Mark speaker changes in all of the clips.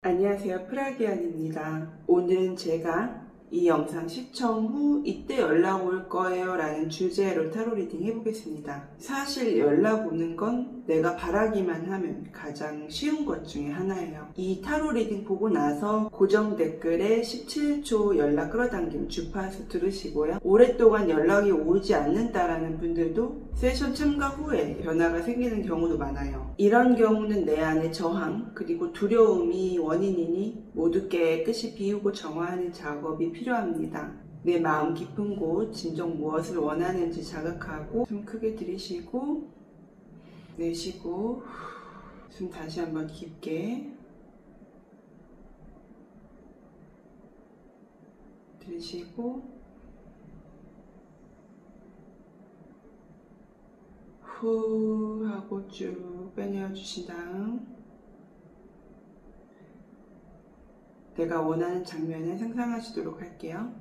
Speaker 1: 안녕하세요, 프라기안입니다. 오늘은 제가 이 영상 시청 후 이때 연락 올 거예요 라는 주제로 타로 리딩 해보겠습니다. 사실 연락 오는 건 내가 바라기만 하면 가장 쉬운 것 중에 하나예요. 이 타로 리딩 보고 나서 고정 댓글에 17초 연락 끌어당김 주파수 들으시고요. 오랫동안 연락이 오지 않는다라는 분들도 세션 참가 후에 변화가 생기는 경우도 많아요. 이런 경우는 내 안의 저항 그리고 두려움이 원인이니 모두 깨끗이 비우고 정화하는 작업이 필요합니다. 내 마음 깊은 곳 진정 무엇을 원하는지 자각하고 숨 크게 들이쉬고 내쉬고 숨 다시 한번 깊게 들이쉬고 후 하고 쭉 빼내어 주신 다음 내가 원하는 장면을 상상하시도록 할게요.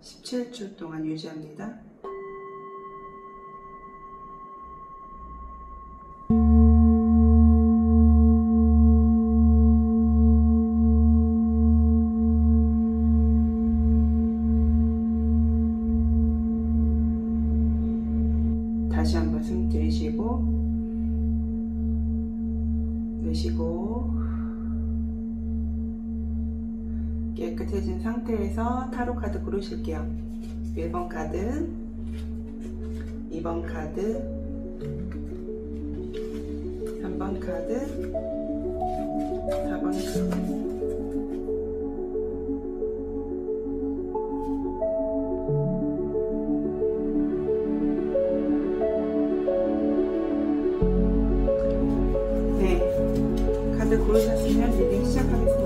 Speaker 1: 17초 동안 유지합니다. 다시 한번 숨 들이쉬고 내쉬고 깨끗해진 상태에서 타로 카드 고르실게요. 1번 카드, 2번 카드, 3번 카드, 4번 카드. 네, 카드 고르셨으면 리딩 시작하겠습니다.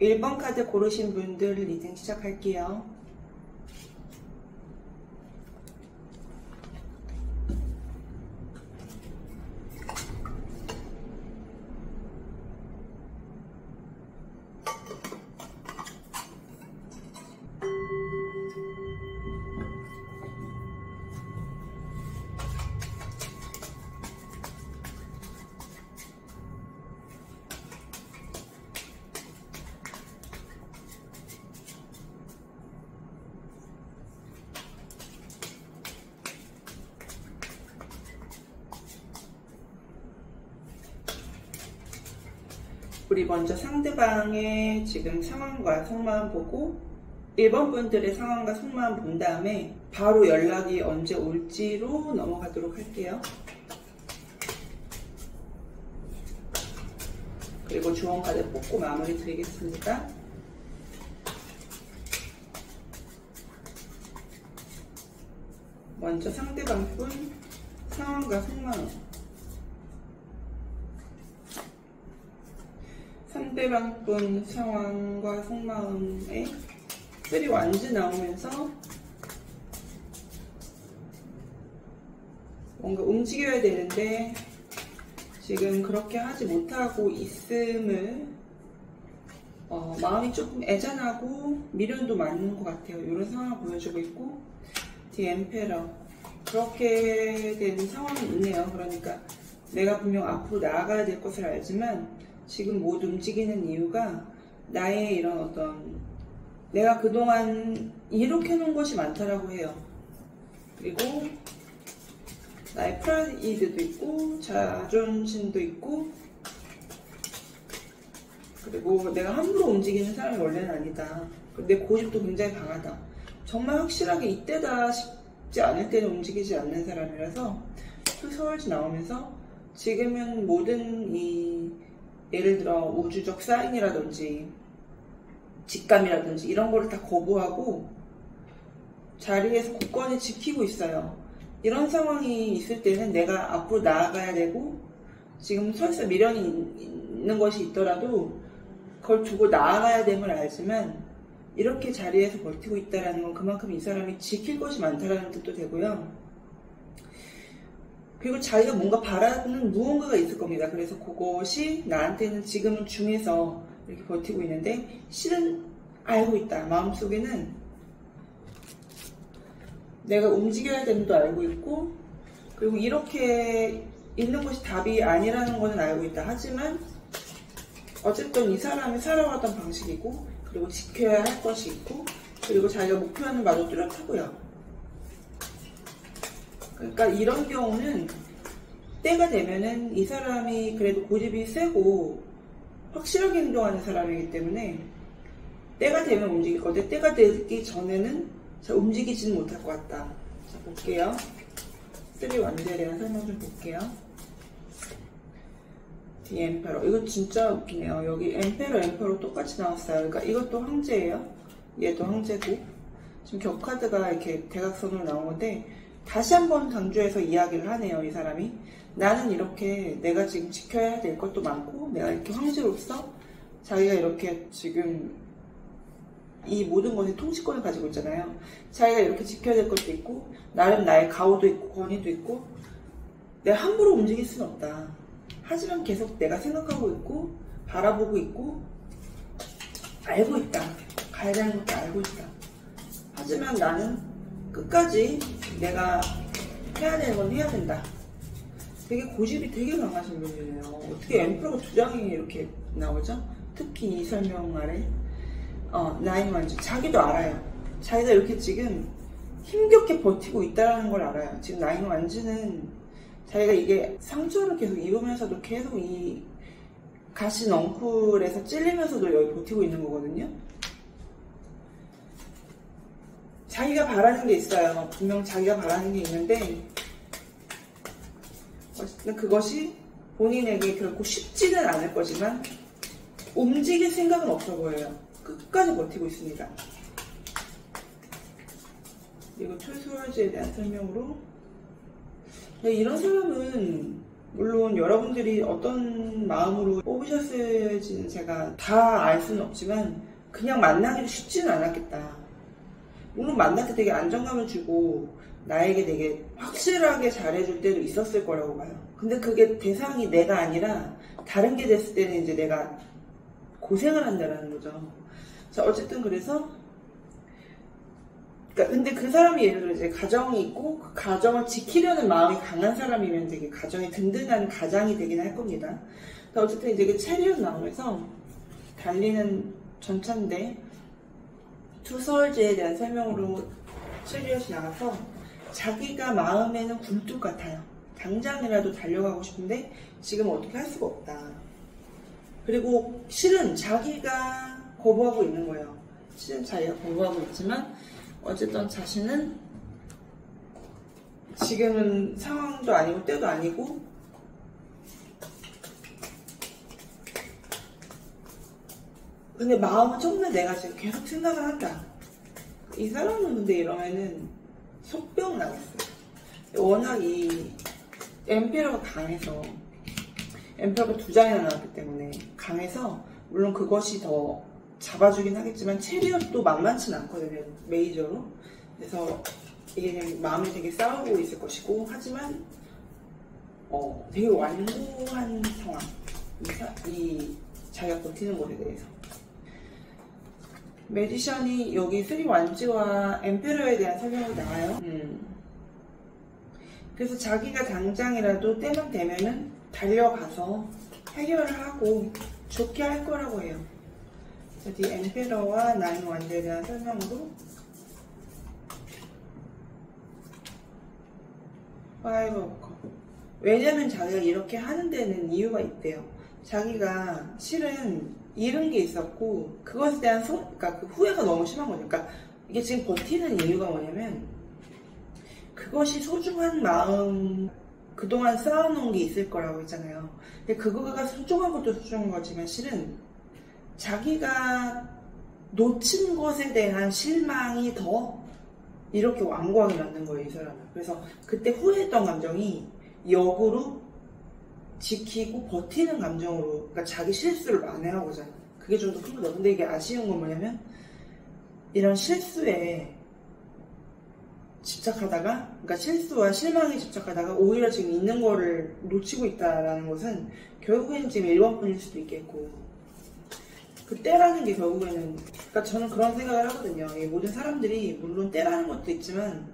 Speaker 1: 1번 카드 고르신 분들 리딩 시작할게요. 우리 먼저 상대방의 지금 상황과 속마음 보고 1번 분들의 상황과 속마음 본 다음에 바로 연락이 언제 올지로 넘어가도록 할게요. 그리고 주원 카드 뽑고 마무리 드리겠습니다. 먼저 상대방 분 상황과 속마음, 상대방 분 상황과 속마음에 3 완즈 나오면서 뭔가 움직여야 되는데 지금 그렇게 하지 못하고 있음을 마음이 조금 애잔하고 미련도 많은 것 같아요. 이런 상황을 보여주고 있고 디 엠페러 그렇게 된 상황이 있네요. 그러니까 내가 분명 앞으로 나아가야 될 것을 알지만 지금 못 움직이는 이유가 나의 이런 어떤 내가 그동안 이렇게 놓은 것이 많다라고 해요. 그리고 나의 프라이드도 있고 자존심도 있고 그리고 내가 함부로 움직이는 사람이 원래는 아니다. 내 고집도 굉장히 강하다. 정말 확실하게 이때다 싶지 않을 때는 움직이지 않는 사람이라서 서울지 나오면서 지금은 모든 이 예를 들어 우주적 사인이라든지 직감이라든지 이런 거를 다 거부하고 자리에서 굳건히 지키고 있어요. 이런 상황이 있을 때는 내가 앞으로 나아가야 되고 지금 설사 미련이 있는 것이 있더라도 그걸 두고 나아가야 됨을 알지만 이렇게 자리에서 버티고 있다는 건 그만큼 이 사람이 지킬 것이 많다는 뜻도 되고요. 그리고 자기가 뭔가 바라는 무언가가 있을 겁니다. 그래서 그것이 나한테는 지금은 중에서 이렇게 버티고 있는데 실은 알고 있다. 마음속에는 내가 움직여야 됨도 알고 있고 그리고 이렇게 있는 것이 답이 아니라는 것은 알고 있다. 하지만 어쨌든 이 사람이 살아왔던 방식이고, 그리고 지켜야 할 것이 있고, 그리고 자기가 목표하는 바도 뚜렷하고요. 그러니까 이런 경우는 때가 되면은 이 사람이 그래도 고집이 세고 확실하게 행동하는 사람이기 때문에 때가 되면 움직일 건데, 때가 되기 전에는 잘 움직이지는 못할 것 같다. 자, 볼게요. 3 완제에 대한 설명 좀 볼게요. 디 엠페러. 이거 진짜 웃기네요. 여기 엠페러 똑같이 나왔어요. 그러니까 이것도 황제예요. 얘도 황제고. 지금 격카드가 이렇게 대각선으로 나온 건데, 다시 한번 강조해서 이야기를 하네요, 이 사람이. 나는 이렇게 내가 지금 지켜야 될 것도 많고, 내가 이렇게 황제로서 자기가 이렇게 지금 이 모든 것의 통치권을 가지고 있잖아요. 자기가 이렇게 지켜야 될 것도 있고, 나름 나의 가오도 있고, 권위도 있고, 내가 함부로 움직일 수는 없다. 하지만 계속 내가 생각하고 있고, 바라보고 있고, 알고 있다. 가야 되는 것도 알고 있다. 하지만 나는 끝까지 내가 해야 되는 건 해야 된다. 되게 고집이 되게 강하신 분이에요. 어떻게 엠프로가 2장이 이렇게 나오죠? 특히 이 설명 아래 나인 완주. 자기도 알아요. 자기가 이렇게 지금 힘겹게 버티고 있다는 걸 알아요. 지금 나인 완주는 자기가 이게 상처를 계속 입으면서도 계속 이 가시 넝쿨에서 찔리면서도 여기 버티고 있는 거거든요. 자기가 바라는 게 있어요. 분명 자기가 바라는 게 있는데, 어쨌든 그것이 본인에게 결코 쉽지는 않을 거지만 움직일 생각은 없어 보여요. 끝까지 버티고 있습니다. 그리고 철수월즈에 대한 설명으로, 이런 사람은 물론 여러분들이 어떤 마음으로 뽑으셨을지는 제가 다 알 수는 없지만 그냥 만나기도 쉽지는 않았겠다. 물론 만날 때 되게 안정감을 주고 나에게 되게 확실하게 잘해줄 때도 있었을 거라고 봐요. 근데 그게 대상이 내가 아니라 다른 게 됐을 때는 이제 내가 고생을 한다는 거죠. 자, 어쨌든 그래서 근데 그 사람이 예를 들어 이제 가정이 있고 그 가정을 지키려는 마음이 강한 사람이면 되게 가정이 든든한 가장이 되긴 할 겁니다. 어쨌든 이제 그 체리엇 나오면서 달리는 전차인데 투서울즈에 대한 설명으로 체리엇이 나와서 자기가 마음에는 굴뚝 같아요. 당장이라도 달려가고 싶은데 지금 어떻게 할 수가 없다. 그리고 실은 자기가 거부하고 있는 거예요. 실은 자기가 거부하고 있지만 어쨌든 자신은 지금은 상황도 아니고 때도 아니고 근데 마음은 정말 내가 지금 계속 생각을 한다. 이 사람은 근데 이러면은 속병 나겠어요. 워낙 이 엠페러가 강해서 엠페러가 2장이나 나왔기 때문에 강해서 물론 그것이 더 잡아주긴 하겠지만 체리엇도 만만치는 않거든요. 메이저로. 그래서 이게 그냥 마음이 되게 싸우고 있을 것이고 하지만 되게 완고한 상황. 이 자기가 버티는 것에 대해서. 매지션이 여기 3 완지와 엠페러에 대한 설명이 나와요. 그래서 자기가 당장이라도 때만 되면은 달려가서 해결을 하고 좋게 할 거라고 해요. 이 엠페러와 나인 완지에 대한 설명으로 5 of cups. 왜냐면 자기가 이렇게 하는 데는 이유가 있대요. 자기가 실은 잃은 게 있었고 그것에 대한 그러니까 그 후회가 너무 심한 거니까 이게 지금 버티는 이유가 뭐냐면 그것이 소중한 마음 그동안 쌓아놓은 게 있을 거라고 했잖아요. 근데 그거가 소중한 것도 소중한 거지만 실은 자기가 놓친 것에 대한 실망이 더 이렇게 완고하게 만든 거예요, 이 사람은. 그래서 그때 후회했던 감정이 역으로 지키고 버티는 감정으로, 그러니까 자기 실수를 만회하고자. 그게 좀 더 큰 거죠. 근데 이게 아쉬운 건 뭐냐면, 이런 실수에 집착하다가, 그러니까 실수와 실망에 집착하다가 오히려 지금 있는 거를 놓치고 있다라는 것은 결국에는 지금 1번뿐일 수도 있겠고, 그 때라는 게 결국에는, 그러니까 저는 그런 생각을 하거든요. 이 모든 사람들이 물론 때라는 것도 있지만,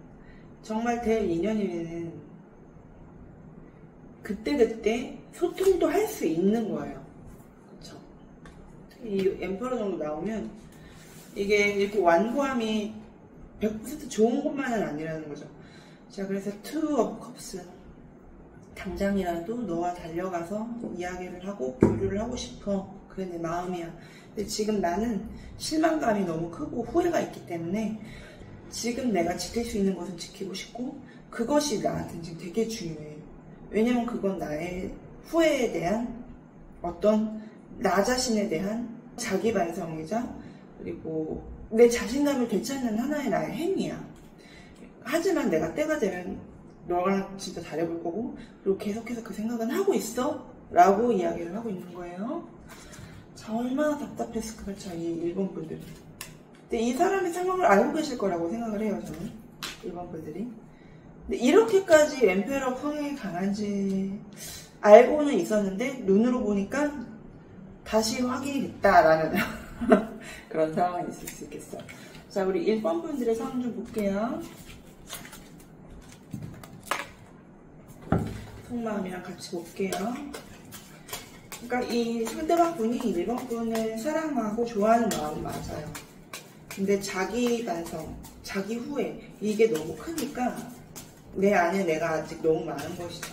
Speaker 1: 정말 될 인연이면은 그때그때 소통도 할 수 있는 거예요. 그쵸? 이 엠퍼러 정도 나오면 이게 이렇게 완고함이 100% 좋은 것만은 아니라는 거죠. 자, 그래서 Two of Cups. 당장이라도 너와 달려가서 이야기를 하고 교류를 하고 싶어. 그게 내 마음이야. 근데 지금 나는 실망감이 너무 크고 후회가 있기 때문에 지금 내가 지킬 수 있는 것은 지키고 싶고 그것이 나한테는 지금 되게 중요해. 왜냐면 그건 나의 후회에 대한 어떤 나 자신에 대한 자기 반성이자 그리고 내 자신감을 되찾는 하나의 나의 행위야. 하지만 내가 때가 되면 너랑 진짜 잘해볼 거고 그리고 계속해서 그 생각은 하고 있어 라고 이야기를 하고 있는 거예요. 자, 얼마나 답답했을까 이 일본 분들이. 근데 이 사람의 상황을 알고 계실 거라고 생각을 해요, 저는. 일본 분들이. 근데 이렇게까지 엠페러 성향이 강한지 알고는 있었는데 눈으로 보니까 다시 확인이 됐다라는 그런 상황이 있을 수 있겠어요. 자, 우리 1번 분들의 상황 좀 볼게요. 속마음이랑 같이 볼게요. 그러니까 이 상대방 분이 1번 분을 사랑하고 좋아하는 마음은 맞아요. 근데 자기 반성, 자기 후회 이게 너무 크니까 내 안에 내가 아직 너무 많은 것이다.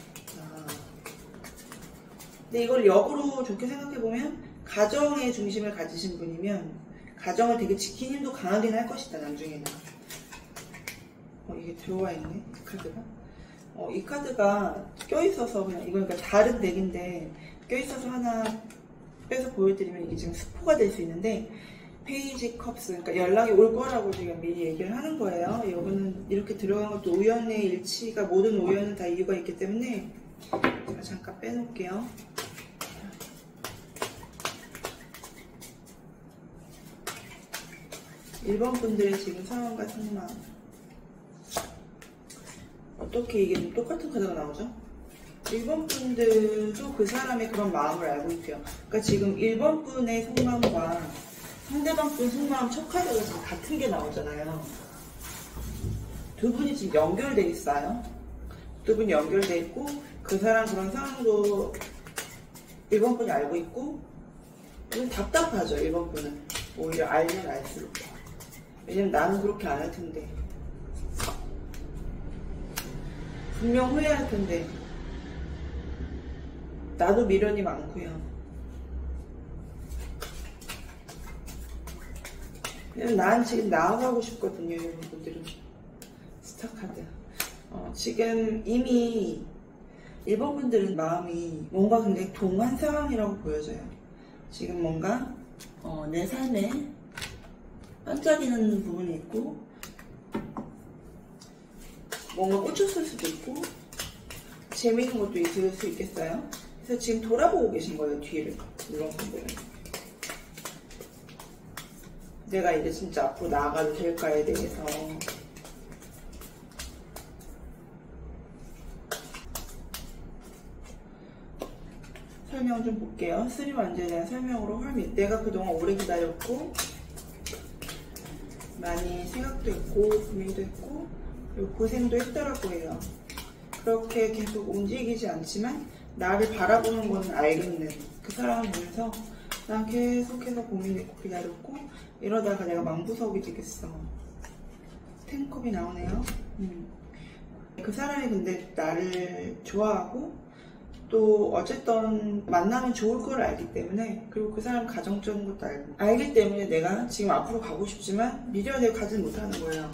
Speaker 1: 근데 이걸 역으로 좋게 생각해보면 가정의 중심을 가지신 분이면 가정을 되게 지키는 힘도 강하긴 할 것이다, 나중에는. 이게 들어와 있네, 이 카드가. 이 카드가 껴있어서 그냥 이건 그러니까 다른 덱인데 껴있어서 하나 빼서 보여드리면 이게 지금 스포가 될 수 있는데 페이지 컵스, 그러니까 연락이 올 거라고 지금 미리 얘기를 하는 거예요. 이거는 이렇게 들어간 것도 우연의 일치가 모든 우연은 다 이유가 있기 때문에 제가 잠깐 빼놓을게요. 1번 분들의 지금 상황과 속마음 어떻게 이게 좀 똑같은 카드가 나오죠? 1번 분들도 그 사람의 그런 마음을 알고 있대요. 그러니까 지금 1번 분의 속마음과 상대방 분 속마음 첫 카드가 지금 같은 게 나오잖아요. 두 분이 지금 연결돼 있어요. 두 분이 연결돼 있고 그 사람 그런 상황도 1번 분이 알고 있고 좀 답답하죠. 1번 분은 오히려 알면 알수록. 왜냐면 나는 그렇게 안 할 텐데 분명 후회할 텐데 나도 미련이 많고요. 왜냐면 난 지금 나아가고 싶거든요. 여러분들은 스타카드 지금 이미 1번 분들은 마음이 뭔가 굉장히 동한 상황이라고 보여져요. 지금 뭔가 내 삶에 반짝이는 부분이 있고 뭔가 꽂혔을 수도 있고 재미있는 것도 있을 수 있겠어요. 그래서 지금 돌아보고 계신 거예요, 뒤를. 이런 분들은 내가 이제 진짜 앞으로 나아가도 될까에 대해서 설명 좀 볼게요. 스림 완전에 대한 설명으로 헐밋. 내가 그동안 오래 기다렸고 많이 생각도 했고 고민도 했고 그리고 고생도 했더라고 해요. 그렇게 계속 움직이지 않지만 나를 바라보는 건 알겠는 그 사람을 보면서 난 계속해서 고민했고 기다렸고 이러다가 내가 망부석이 되겠어. 10컵이 나오네요. 그 사람이 근데 나를 좋아하고 또 어쨌든 만나면 좋을 걸 알기 때문에 그리고 그 사람 가정적인 것도 알기 때문에 내가 지금 앞으로 가고 싶지만 미련을 가지 못하는 거예요.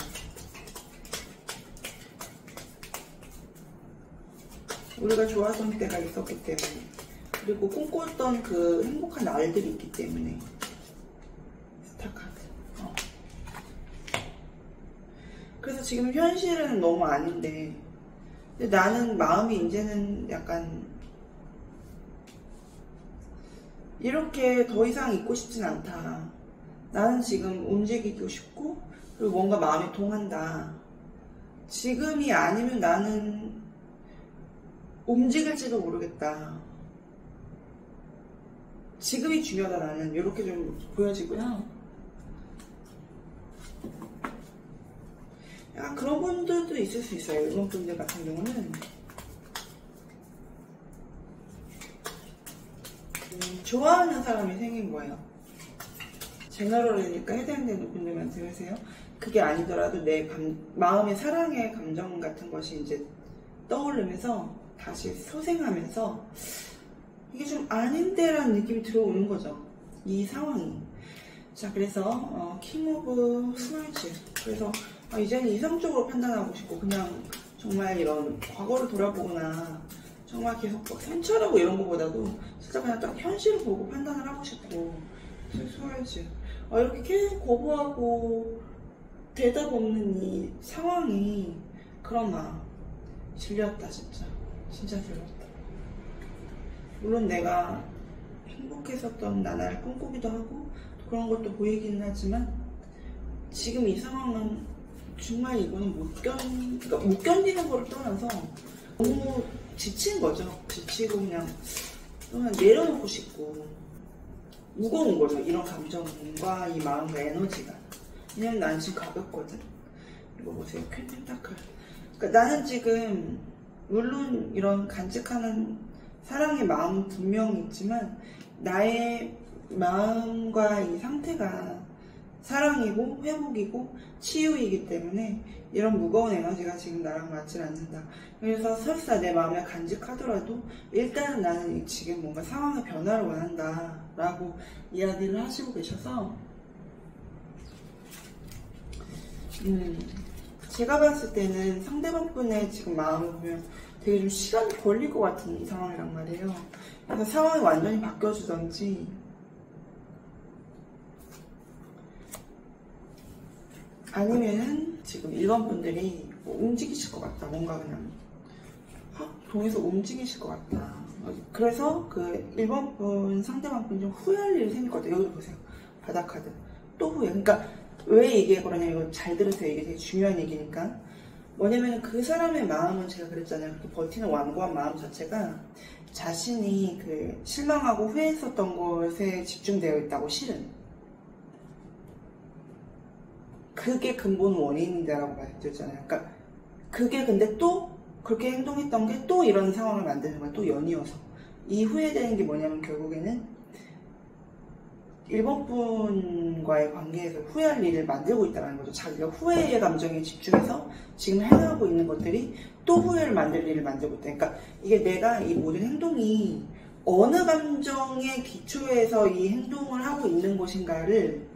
Speaker 1: 우리가 좋았던 때가 있었기 때문에 그리고 꿈꿨던 그 행복한 날들이 있기 때문에 스타카드. 그래서 지금 현실은 너무 아닌데 근데 나는 마음이 이제는 약간 이렇게 더 이상 있고 싶진 않다. 나는 지금 움직이고 싶고 그리고 뭔가 마음이 통한다. 지금이 아니면 나는 움직일지도 모르겠다. 지금이 중요하다. 나는 이렇게 좀 보여지고요. 약간 그런 분들도 있을 수 있어요. 이런 분들 같은 경우는 좋아하는 사람이 생긴 거예요. 제너럴이니까 해당되는 분들만 들으세요. 그게 아니더라도 내 마음의 사랑의 감정 같은 것이 이제 떠오르면서 다시 소생하면서 이게 좀 아닌데 라는 느낌이 들어오는 거죠. 이 상황이. 자, 그래서 킹 오브 스월즈. 그래서 이제는 이성적으로 판단하고 싶고 그냥 정말 이런 과거를 돌아보거나 정말 계속 막 상처라고 이런 거보다도 진짜 그냥 딱 현실을 보고 판단을 하고 싶고. 스월즈. 이렇게 계속 거부하고 대답 없는 이 상황이 그런 마음. 질렸다 진짜. 진짜 질렸다. 물론 내가 행복했었던 나날을 꿈꾸기도 하고 그런 것도 보이기는 하지만 지금 이 상황은 정말 이거는 그러니까 못 견디는 거를 떠나서 너무 지친 거죠. 지치고 그냥 내려놓고 싶고 무거운 거죠. 이런 감정과 이 마음과 에너지가. 왜냐면 난 지금 가볍거든. 이거 보세요. 퀸 펜타클. 그러니까 나는 지금 물론 이런 간직하는 사랑의 마음은 분명히 있지만 나의 마음과 이 상태가 사랑이고 회복이고 치유이기 때문에 이런 무거운 에너지가 지금 나랑 맞질 않는다. 그래서 설사 내 마음에 간직하더라도 일단은 나는 지금 뭔가 상황의 변화를 원한다 라고 이야기를 하시고 계셔서 제가 봤을 때는 상대방 분의 지금 마음을 보면 되게 좀 시간이 걸릴 것 같은 이 상황이란 말이에요. 그래서 상황이 완전히 바뀌어주던지 아니면은 지금 일반 분들이 뭐 움직이실 것 같다. 뭔가 그냥 확 동에서 움직이실 것 같다. 그래서 그 1번 상대방 분이 좀 후회할 일이 생길 것 같아요. 여기 보세요. 바닥 카드. 또 후회. 그러니까 왜 얘기해 그러냐. 이거 잘 들으세요. 이게 되게 중요한 얘기니까. 뭐냐면 그 사람의 마음은 제가 그랬잖아요. 그렇게 버티는 완고한 마음 자체가 자신이 그 실망하고 후회했었던 것에 집중되어 있다고 실은. 그게 근본 원인이다라고 말했잖아요. 그러니까 그게 근데 또 그렇게 행동했던 게 또 이런 상황을 만드는 거야. 또 연이어서. 이 후회되는 게 뭐냐면 결국에는 1번 분과의 관계에서 후회할 일을 만들고 있다는 거죠. 자기가 후회의 감정에 집중해서 지금 행하고 있는 것들이 또 후회를 만들 일을 만들고 있다. 그러니까 이게 내가 이 모든 행동이 어느 감정의 기초에서 이 행동을 하고 있는 것인가를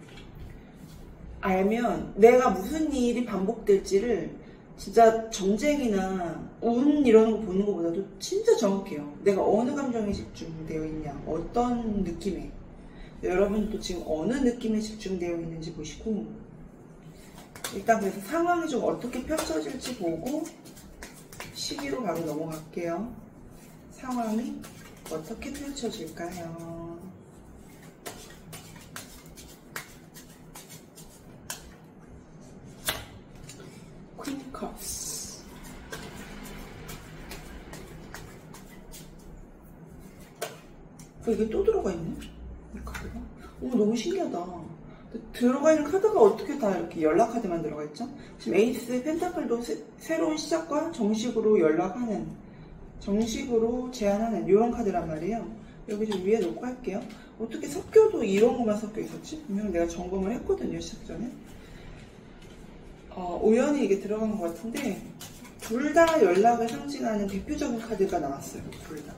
Speaker 1: 알면 내가 무슨 일이 반복될지를 진짜 전쟁이나 운 이런 거 보는 것보다도 진짜 정확해요. 내가 어느 감정에 집중되어 있냐, 어떤 느낌에. 여러분도 지금 어느 느낌에 집중되어 있는지 보시고 일단 그래서 상황이 좀 어떻게 펼쳐질지 보고 시기로 바로 넘어갈게요. 상황이 어떻게 펼쳐질까요? 퀸 컵스. 이게 또 들어가 있네? 이 카드가? 너무 신기하다. 들어가 있는 카드가 어떻게 다 이렇게 연락 카드만 들어가 있죠? 지금 에이스 펜타클도 새로운 시작과 정식으로 연락하는, 정식으로 제안하는 이런 카드란 말이에요. 여기 좀 위에 놓고 할게요. 어떻게 섞여도 이런 것만 섞여 있었지? 분명 내가 점검을 했거든요, 시작 전에. 우연히 이게 들어간 것 같은데 둘 다 연락을 상징하는 대표적인 카드가 나왔어요. 둘 다.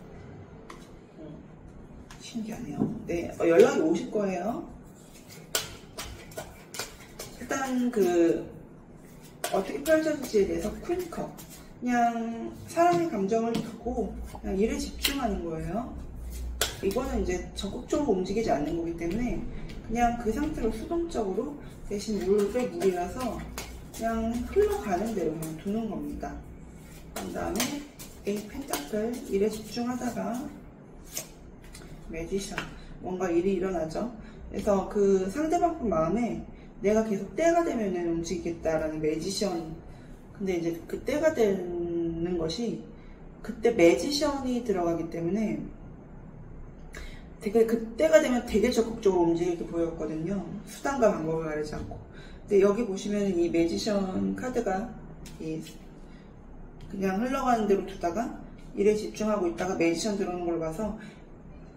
Speaker 1: 신기하네요. 네, 연락이 오실 거예요. 일단 어떻게 펼쳐질지에 대해서 퀸컵. 그냥 사람의 감정을 두고 그냥 일에 집중하는 거예요. 이거는 이제 적극적으로 움직이지 않는 거기 때문에 그냥 그 상태로 수동적으로 대신 물에 물이라서 그냥 흘러가는 대로 그냥 두는 겁니다. 그 다음에 에이 펜타클. 일에 집중하다가 매지션. 뭔가 일이 일어나죠. 그래서 그 상대방 분 마음에 내가 계속 때가 되면은 움직이겠다라는 매지션. 근데 이제 그 때가 되는 것이 그때 매지션이 들어가기 때문에 되게 그때가 되면 되게 적극적으로 움직이게 보였거든요. 수단과 방법을 가리지 않고. 근데 여기 보시면 이 매지션 카드가 그냥 흘러가는 대로 두다가 일에 집중하고 있다가 매지션 들어오는 걸 봐서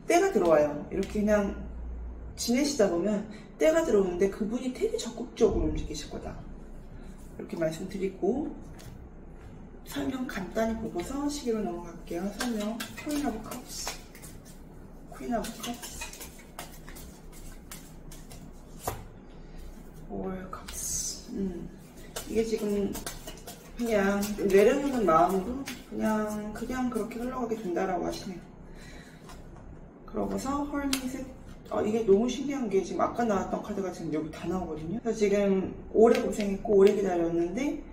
Speaker 1: 때가 들어와요. 이렇게 그냥 지내시다 보면 때가 들어오는데 그분이 되게 적극적으로 움직이실 거다. 이렇게 말씀드리고 설명 간단히 보고서 시기로 넘어갈게요. 설명. 퀸 오브 컵스. 퀸 오브 컵스. 올 컵스. 이게 지금 그냥 내려놓는 마음으로 그냥 그렇게 흘러가게 된다라고 하시네요. 그러고서 헐밋의 이게 너무 신기한 게 지금 아까 나왔던 카드가 지금 여기 다 나오거든요. 그래서 지금 오래 고생했고 오래 기다렸는데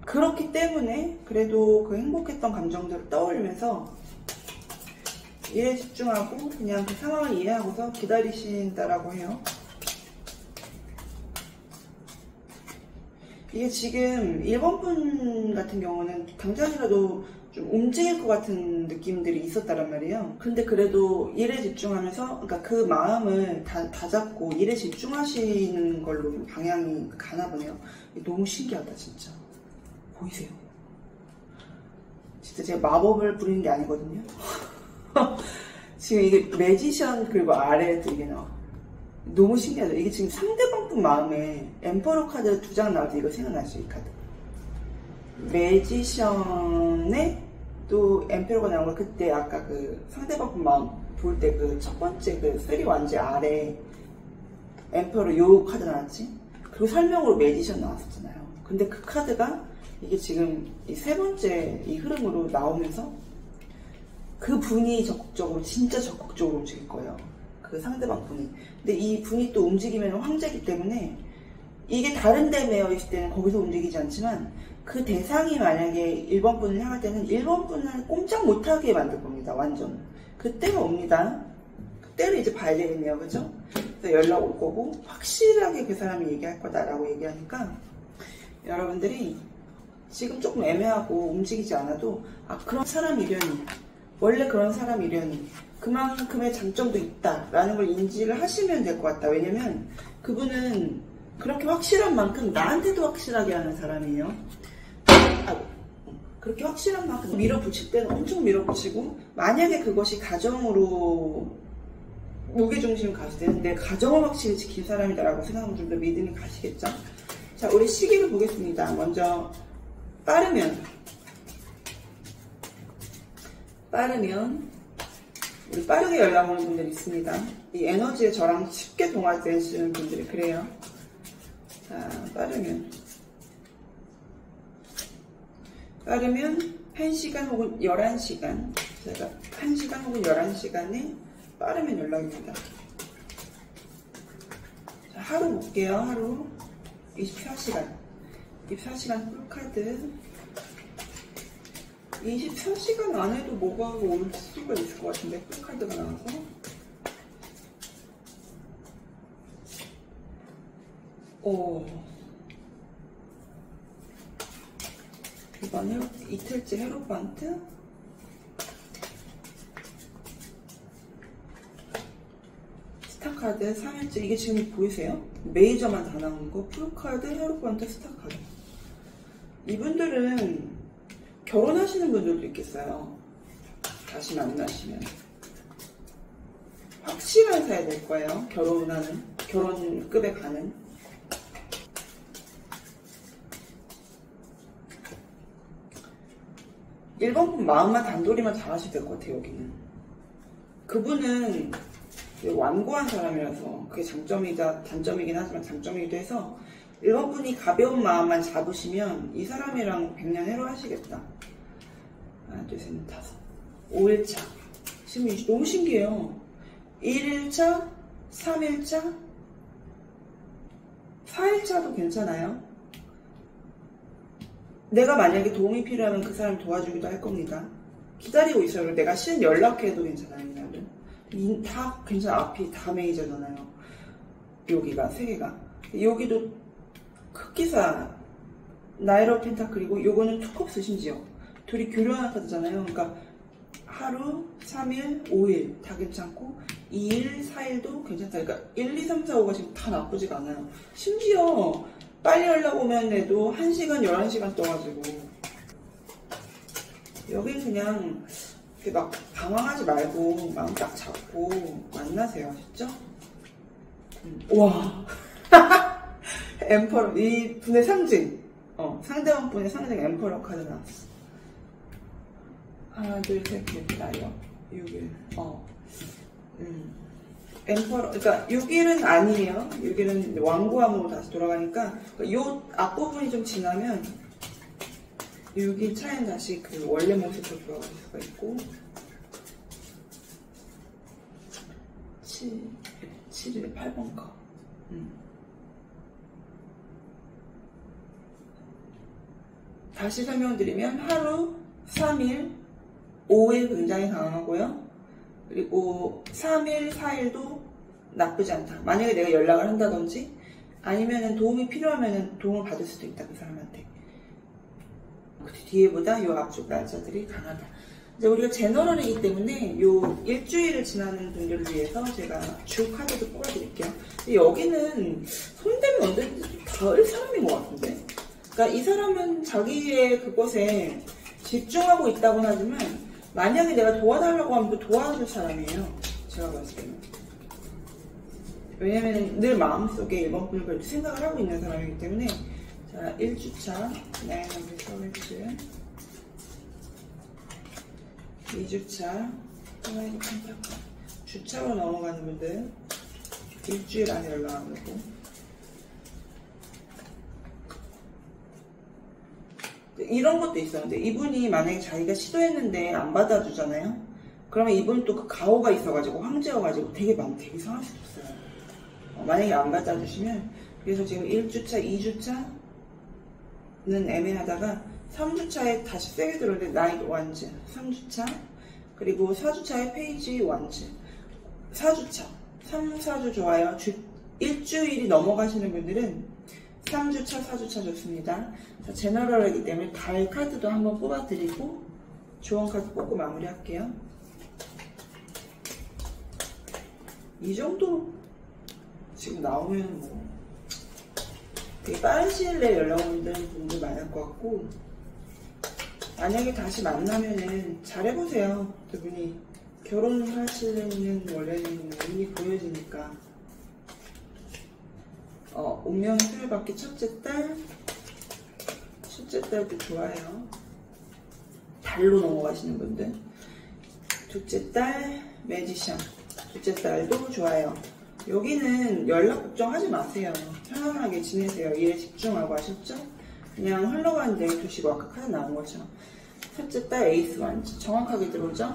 Speaker 1: 그렇기 때문에 그래도 그 행복했던 감정들을 떠올리면서 일에 집중하고 그냥 그 상황을 이해하고서 기다리신다라고 해요. 이게 지금 1번 분 같은 경우는 당장이라도 좀 움직일 것 같은 느낌들이 있었단 말이에요. 근데 그래도 일에 집중하면서, 그러니까 그 마음을 다 잡고 일에 집중하시는 걸로 방향이 가나 보네요. 너무 신기하다, 진짜. 보이세요? 진짜 제가 마법을 부리는 게 아니거든요. 지금 이게 매지션 그리고 아래에도 이게 나와. 너무 신기하죠? 이게 지금 상대방 분 마음에 엠퍼러 카드 2장 나올 때 이거 생각나시죠? 이 카드. 매지션에 또 엠페로가 나온 거 그때 아까 그 상대방 분 마음 볼 때 그 첫 번째 그 3 완지 아래 엠페로 요 카드 나왔지? 그리고 설명으로 매지션 나왔었잖아요. 근데 그 카드가 이게 지금 이 세 번째 이 흐름으로 나오면서 그 분이 적극적으로 진짜 적극적으로 움직일 거예요. 그 상대방 분이. 근데 이 분이 또 움직이면 황제이기 때문에 이게 다른 데 매여 있을 때는 거기서 움직이지 않지만 그 대상이 만약에 1번 분을 향할 때는 1번 분을 꼼짝 못하게 만들 겁니다. 완전. 그때가 옵니다. 그때를 이제 봐야 되겠네요. 그죠? 그래서 연락 올 거고 확실하게 그 사람이 얘기할 거다라고 얘기하니까 여러분들이 지금 조금 애매하고 움직이지 않아도 그런 사람이려니 원래 그런 사람이려니 그만큼의 장점도 있다라는 걸 인지를 하시면 될 것 같다. 왜냐면 그분은 그렇게 확실한 만큼 나한테도 확실하게 하는 사람이에요. 그렇게 확실한 만큼 밀어붙일 때는 엄청 밀어붙이고 만약에 그것이 가정으로 무게중심 갔을 때는 내 가정을 확실히 지킨 사람이다라고 생각하면 좀 더 믿음이 가시겠죠. 자, 우리 시기를 보겠습니다. 먼저 빠르면 우리 빠르게 연락 오는 분들이 있습니다. 이 에너지에 저랑 쉽게 동화되시는 분들이 그래요. 자, 빠르면 1시간 혹은 11시간, 제가 1시간 혹은 11시간에 빠르면 연락입니다. 자, 하루 볼게요. 하루 24시간 풀카드. 24시간 안에도 뭐가 올 수가 있을 것 같은데 풀카드가 나와서 이번 이틀째 헤로반트 스타카드 3일째. 이게 지금 보이세요? 메이저만 다 나오는 거. 풀카드, 헤로반트, 스타카드. 이분들은 결혼하시는 분들도 있겠어요. 다시 만나시면 확실한 사야 될 거예요. 결혼급에 가는. 일본 분 마음만 단도리만 잘하셔야 될 것 같아요. 여기는 그분은 완고한 사람이라서 그게 단점이긴 하지만 장점이기도 해서 일본 분이 가벼운 마음만 잡으시면 이 사람이랑 100년 해로하시겠다. 하나, 둘, 셋, 넷, 다섯. 5일차. 지금 너무 신기해요. 1일차, 3일차, 4일차도 괜찮아요. 내가 만약에 도움이 필요하면 그 사람 도와주기도 할 겁니다. 기다리고 있어요. 내가 실은 연락해도 괜찮아요. 다 괜찮아. 앞이 다 메이저잖아요. 여기가 3개가. 여기도 흑기사 나이트 오브 펜타클이고 요거는 투컵스. 심지어 둘이 교류하는 카드잖아요. 그러니까 하루, 3일, 5일 다 괜찮고 2일, 4일도 괜찮다. 그러니까 1, 2, 3, 4, 5가 지금 다 나쁘지가 않아요. 심지어 빨리 연락 오면 해도 1시간, 11시간 떠가지고 여긴 그냥 이렇게 막 방황하지 말고 마음 딱 잡고 만나세요. 아셨죠? 와 엠퍼러, 이 분의 상징, 상대방 분의 상징 엠퍼러 카드 나왔어. 하나 둘셋 넷 다섯 6일. 엠퍼러, 그러니까 6일은 아니에요. 6일은 왕구암으로 다시 돌아가니까 요 앞부분이 좀 지나면 6일 차엔 다시 그 원래 모습으로 돌아갈 수가 있고 7일에 8번 거. 다시 설명드리면 하루, 3일, 5일 굉장히 강하고요. 그리고 3일, 4일도 나쁘지 않다. 만약에 내가 연락을 한다든지 아니면 도움이 필요하면 도움을 받을 수도 있다. 그 사람한테. 그 뒤에보다 요 앞쪽 날짜들이 강하다. 이제 우리가 제너럴이기 때문에 요 일주일을 지나는 분들을 위해서 제가 주 카드도 뽑아드릴게요. 근데 여기는 손대면 언제든지 닿을 사람인 것 같은데. 그러니까 이 사람은 자기의 그것에 집중하고 있다고는 하지만 만약에 내가 도와달라고 하면 또 도와줄 사람이에요. 제가 봤을 때는. 왜냐면 늘 마음속에 1번 분을 그렇게 생각을 하고 있는 사람이기 때문에. 자, 1주차 나인 오브 서비스, 2주차 파이브 펜타클. 주차로 넘어가는 분들 일주일 안에 연락 안 오고, 이런 것도 있어요. 근데 이분이 만약에 자기가 시도했는데 안 받아주잖아요. 그러면 이분은 또 그 가오가 있어가지고 황제여가지고 되게 마음 되게 상할 수도 있어요. 만약에 안 받아주시면. 그래서 지금 1주차, 2주차는 애매하다가 3주차에 다시 세게 들어오는데 나이트 완즈 3주차, 그리고 4주차에 페이지 완즈 4주차, 3, 4주 좋아요. 일주일이 넘어가시는 분들은 3주차, 4주차 좋습니다. 자, 제너럴이기 때문에 달 카드도 한번 뽑아드리고 조언 카드 뽑고 마무리할게요. 이 정도 지금 나오면 뭐 되게 빠른 시일 내에 연락 오는 분들 많을 것 같고, 만약에 다시 만나면은 잘해보세요. 두 분이 결혼하시는 원래는 운이 보여지니까. 운명의 수요받기 첫째 딸도 좋아요. 달로 넘어가시는 분들. 둘째 딸 매지션, 둘째 딸도 좋아요. 여기는 연락 걱정하지 마세요. 편안하게 지내세요. 일에 집중하고. 아셨죠? 그냥 흘러가는 데 두시고 아까 카드 나온 것처럼. 첫째 딸 에이스 완즈 정확하게 들어오죠?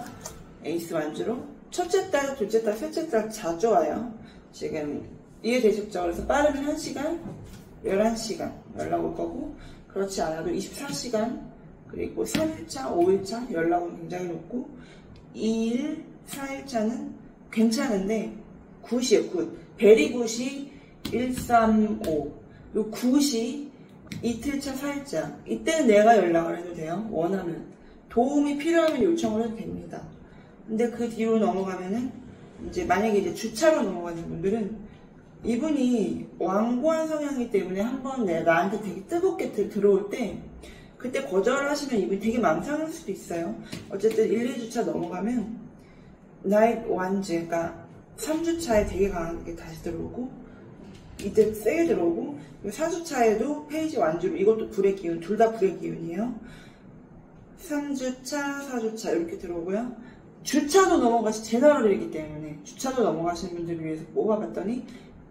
Speaker 1: 에이스 완즈로 첫째 딸, 둘째 딸, 셋째 딸 자주 와요. 지금 이해되셨죠? 그래서 빠르면 1시간, 11시간 연락 올 거고, 그렇지 않아도 24시간, 그리고 3일차, 5일차 연락은 굉장히 높고, 2일, 4일차는 괜찮은데 굿이에요. 굿. 베리 굿이 135, 요 굿이 이틀차, 4일차. 이때는 내가 연락을 해도 돼요. 원하면. 도움이 필요하면 요청을 해도 됩니다. 근데 그 뒤로 넘어가면은 이제 만약에 이제 주차로 넘어가는 분들은 이분이 완고한 성향이기 때문에 한번 나한테 되게 뜨겁게 들어올 때 그때 거절을 하시면 이분이 되게 마음 상할 수도 있어요. 어쨌든 1, 2주차 넘어가면 나이트 완즈, 그러니까 3주차에 되게 강하게 다시 들어오고, 이때 세게 들어오고, 4주차에도 페이지 완주로, 이것도 불의 기운, 둘 다 불의 기운이에요. 3주차, 4주차 이렇게 들어오고요. 주차도 제너럴이기 때문에 주차도 넘어가시는 분들을 위해서 뽑아봤더니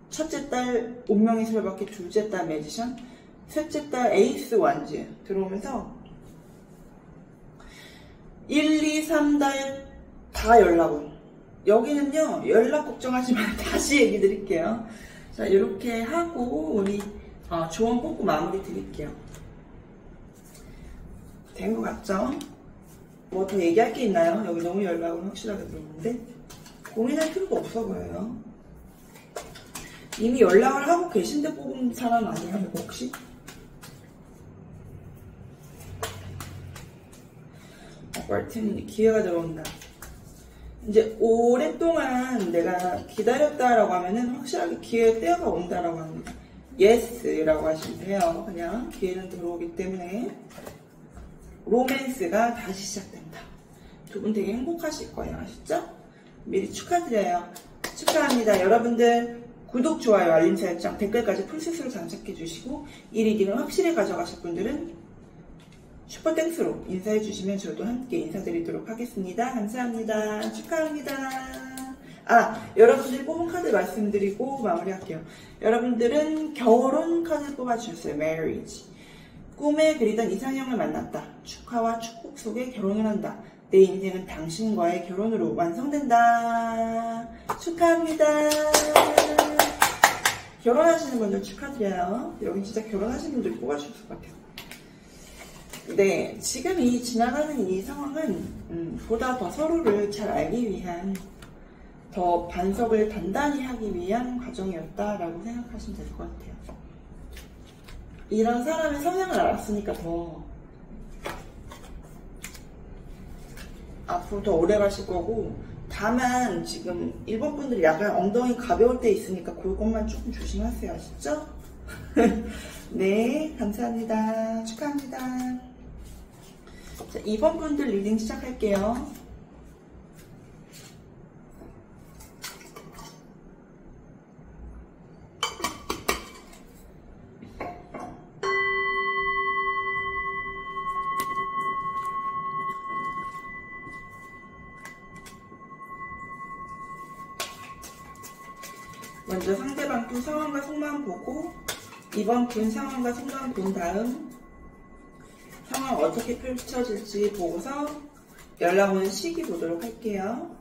Speaker 1: 첫째 딸 운명의 수레바퀴, 둘째 딸 매지션, 셋째 딸 에이스 완즈 들어오면서 1, 2, 3달 다 연락 온. 여기는요, 연락 걱정하지 말고 다시 얘기 드릴게요. 자, 이렇게 하고 우리 조언 뽑고 마무리 드릴게요. 된 것 같죠? 뭐 더 얘기할 게 있나요? 여기 너무 연락은 확실하게 들어오는데 고민할 필요가 없어 보여요. 이미 연락을 하고 계신데 뽑은 사람 아니에요? 이거 혹시? 버튼 기회가 들어온다. 이제 오랫동안 내가 기다렸다라고 하면은 확실하게 기회의 때가 온다라고 합니다. 예스라고 하시면 돼요. 그냥 기회는 들어오기 때문에 로맨스가 다시 시작된다. 두 분 되게 행복하실 거예요. 아시죠? 미리 축하드려요. 축하합니다. 여러분들 구독, 좋아요, 알림 설정, 댓글까지 풀셋으로 장착해 주시고 이 리딩을 확실히 가져가실 분들은 슈퍼땡스로 인사해 주시면 저도 함께 인사드리도록 하겠습니다. 감사합니다. 축하합니다. 여러분들이 뽑은 카드 말씀드리고 마무리할게요. 여러분들은 결혼 카드 뽑아주셨어요. Marriage. 꿈에 그리던 이상형을 만났다. 축하와 축복 속에 결혼을 한다. 내 인생은 당신과의 결혼으로 완성된다. 축하합니다. 결혼하시는 분들 축하드려요. 여기 진짜 결혼하시는 분들 뽑아주셨을 것 같아요. 네, 지금 이 지나가는 이 상황은 보다 더 서로를 잘 알기 위한, 더 반석을 단단히 하기 위한 과정이었다라고 생각하시면 될 것 같아요. 이런 사람의 성향을 알았으니까 더 앞으로 더 오래 가실 거고, 다만 지금 일본 분들이 약간 엉덩이 가벼울 때 있으니까 그것만 조금 조심하세요. 아시죠? 네, 감사합니다. 축하합니다. 자, 2번 분들 리딩 시작할게요. 먼저 상대방 분 상황과 속마음 보고 2번 분 상황과 속마음 본 다음 상황 어떻게 펼쳐질지 보고서 연락 오는 시기 보도록 할게요.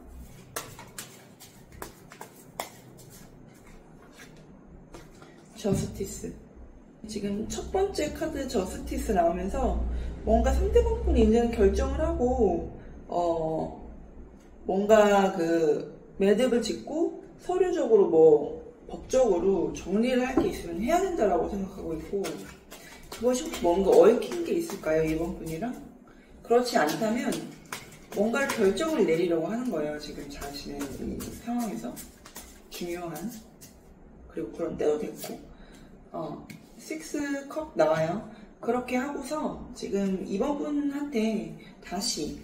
Speaker 1: 저스티스. 지금 첫 번째 카드 저스티스 나오면서 뭔가 상대방 분이 이제는 결정을 하고 뭔가 그 매듭을 짓고 서류적으로 뭐 법적으로 정리를 할 게 있으면 해야 된다라고 생각하고 있고, 그것이 혹시 뭔가 얽힌 게 있을까요? 이번 분이랑? 그렇지 않다면 뭔가를 결정을 내리려고 하는 거예요. 지금 자신의 이 상황에서 중요한, 그리고 그런 때도 됐고 6컵 나와요. 그렇게 하고서 지금 이번 분한테 다시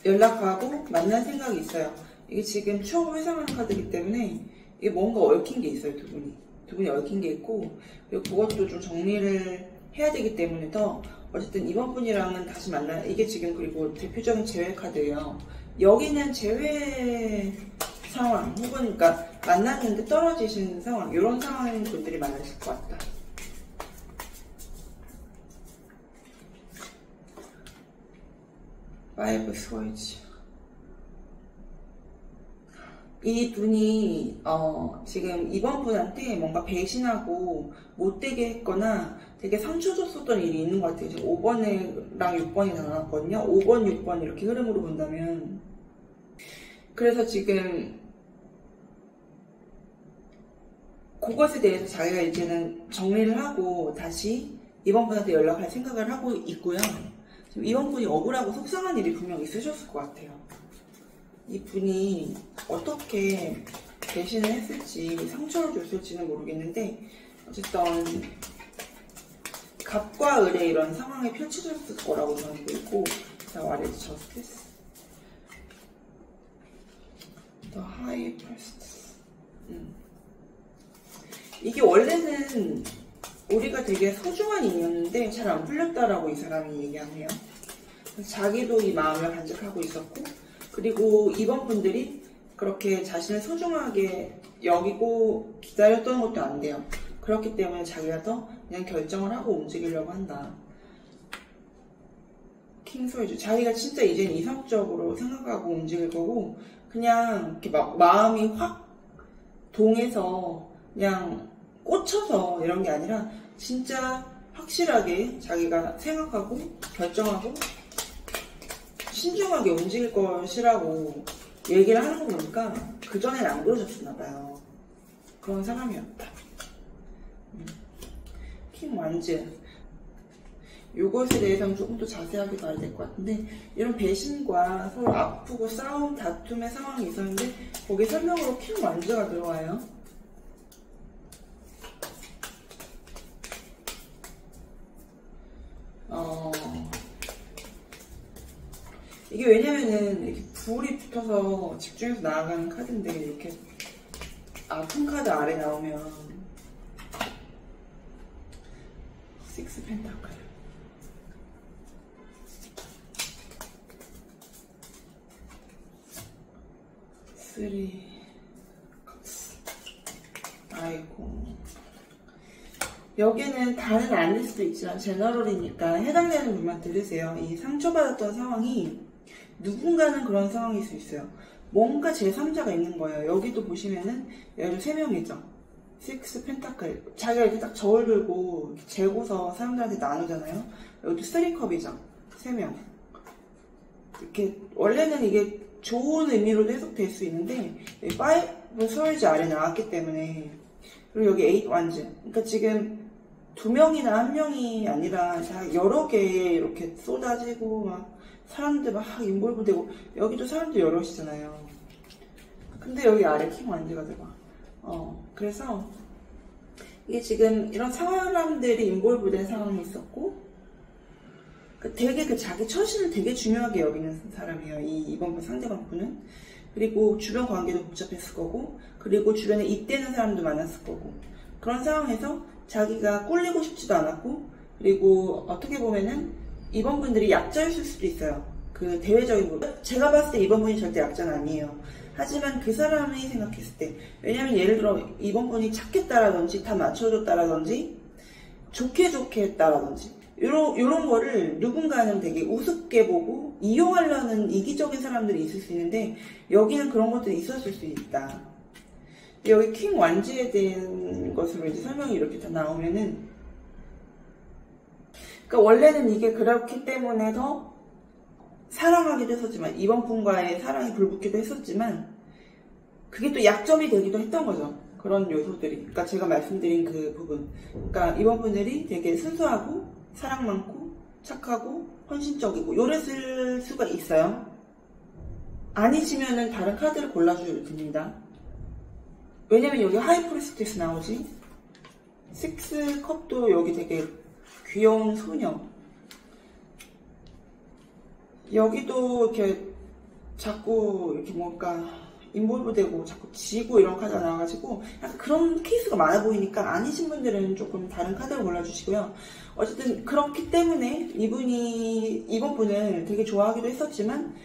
Speaker 1: 연락하고 만날 생각이 있어요. 이게 지금 추억을 회상하는 카드이기 때문에 이게 뭔가 얽힌 게 있어요. 두 분이 얽힌 게 있고, 그리고 그것도 좀 정리를 해야 되기 때문에 더 어쨌든 이번 분이랑은 다시 이게 지금 그리고 대표적인 재회 카드예요. 여기는 재회 상황 혹은 그러니까 만났는데 떨어지신 상황, 이런 상황인 분들이 많으실 것 같다. Five Swords. 이 분이 지금 이번 분한테 뭔가 배신하고 못되게 했거나 되게 상처 줬었던 일이 있는 것 같아요. 지금 5번이랑 6번이 나왔거든요. 5번, 6번 이렇게 흐름으로 본다면. 그래서 지금 그것에 대해서 자기가 이제는 정리를 하고 다시 이번 분한테 연락할 생각을 하고 있고요. 지금 이번 분이 억울하고 속상한 일이 분명 있으셨을 것 같아요. 이 분이 어떻게 배신을 했을지, 상처를 줬을지는 모르겠는데 어쨌든 갑과 을의 이런 상황이 펼쳐졌을 거라고 저는 보이고, 자, 아래 저스티스, The High Priestess. 이게 원래는 우리가 되게 소중한 인연인데 잘 안 풀렸다라고 이 사람이 얘기하네요. 자기도 이 마음을 간직하고 있었고, 그리고 이번 분들이 그렇게 자신을 소중하게 여기고 기다렸던 것도 안 돼요. 그렇기 때문에 자기가 더 그냥 결정을 하고 움직이려고 한다. 킹소이즈. 자기가 진짜 이젠 이성적으로 생각하고 움직일 거고, 그냥 이렇게 막 마음이 확 동해서 그냥 꽂혀서 이런 게 아니라 진짜 확실하게 자기가 생각하고 결정하고 신중하게 움직일 것이라고 얘기를 하는 거 보니까 그전엔 안 그러셨었나봐요. 그런 사람이었다. 킹 완즈. 이것에 대해서는 조금 더 자세하게 봐야 될 것 같은데, 이런 배신과 서로 아프고 싸움, 다툼의 상황이 있었는데 거기에 설명으로 킹 완즈가 들어와요. 이게 왜냐면은 이렇게 불이 붙어서 집중해서 나아가는 카드인데 이렇게 아픈 카드 아래 나오면 6 펜타클. 아이고. 여기는 다는 아닐 수도 있지만 제너럴이니까 해당되는 분만 들으세요. 이 상처받았던 상황이 누군가는 그런 상황일 수 있어요. 뭔가 제3자가 있는 거예요. 여기도 보시면은 얘도 3명이죠. 6 펜타클. 자기가 이렇게 딱 저울 들고 이렇게 재고서 사람들한테 나누잖아요. 여기도 3컵이죠. 3명. 이렇게 원래는 이게 좋은 의미로도 해석될 수 있는데 5 스월즈 아래 나왔기 때문에, 그리고 여기 8 완즈. 그러니까 지금 2명이나 1명이 아니라 다 여러 개에 이렇게 쏟아지고 막 사람들 막 인볼브되고, 여기도 사람들 여럿이잖아요. 근데 여기 아래 킹 완즈가 들어가. 그래서 이게 지금 이런 사람들이 인볼브된 상황이 있었고, 되게 자기 처신을 되게 중요하게 여기는 사람이에요. 이번 분 상대방 분은. 그리고 주변 관계도 복잡했을 거고, 그리고 주변에 입대는 사람도 많았을 거고, 그런 상황에서 자기가 꿀리고 싶지도 않았고, 그리고 어떻게 보면은 이번 분들이 약자였을 수도 있어요. 그 대외적인 부분. 제가 봤을 때 이번 분이 절대 약자는 아니에요. 하지만 그 사람이 생각했을 때, 왜냐면 예를 들어 이번 분이 착했다라든지 다 맞춰줬다라든지 좋게 했다라든지 요런 거를 누군가는 되게 우습게 보고 이용하려는 이기적인 사람들이 있을 수 있는데, 여기는 그런 것들이 있었을 수 있다. 여기 킹 완즈에 대한 것으로 이제 설명이 이렇게 다 나오면은, 그러니까 원래는 이게 그렇기 때문에 더 사랑하기도 했었지만, 이번 분과의 사랑이 불붙기도 했었지만, 그게 또 약점이 되기도 했던 거죠. 그런 요소들이. 그러니까 제가 말씀드린 그 부분. 그러니까 이번 분들이 되게 순수하고 사랑 많고 착하고 헌신적이고 요랬을 수가 있어요. 아니시면은 다른 카드를 골라주셔도 됩니다. 왜냐면 여기 하이 프리스티스 나오지. 6 컵도 여기 되게 귀여운 소녀. 여기도 이렇게 자꾸 이렇게 뭔가 인볼브되고 자꾸 지고 이런 카드가 나와가지고 약간 그런 케이스가 많아 보이니까 아니신 분들은 조금 다른 카드를 골라주시고요. 어쨌든 그렇기 때문에 이번 분을 되게 좋아하기도 했었지만,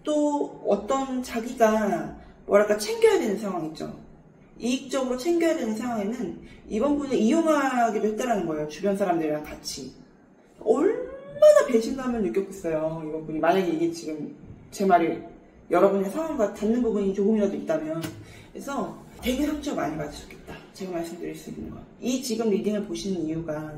Speaker 1: 또 어떤 자기가 뭐랄까 챙겨야 되는 상황 있죠. 이익적으로 챙겨야 되는 상황에는 이번 분을 이용하기도 했다라는 거예요. 주변 사람들이랑 같이. 얼마나 배신감을 느꼈겠어요, 이번 분이. 만약에 이게 지금 제 말이 여러분의 상황과 닿는 부분이 조금이라도 있다면. 그래서 되게 상처 많이 받으셨겠다. 제가 말씀드릴 수 있는 거. 이 지금 리딩을 보시는 이유가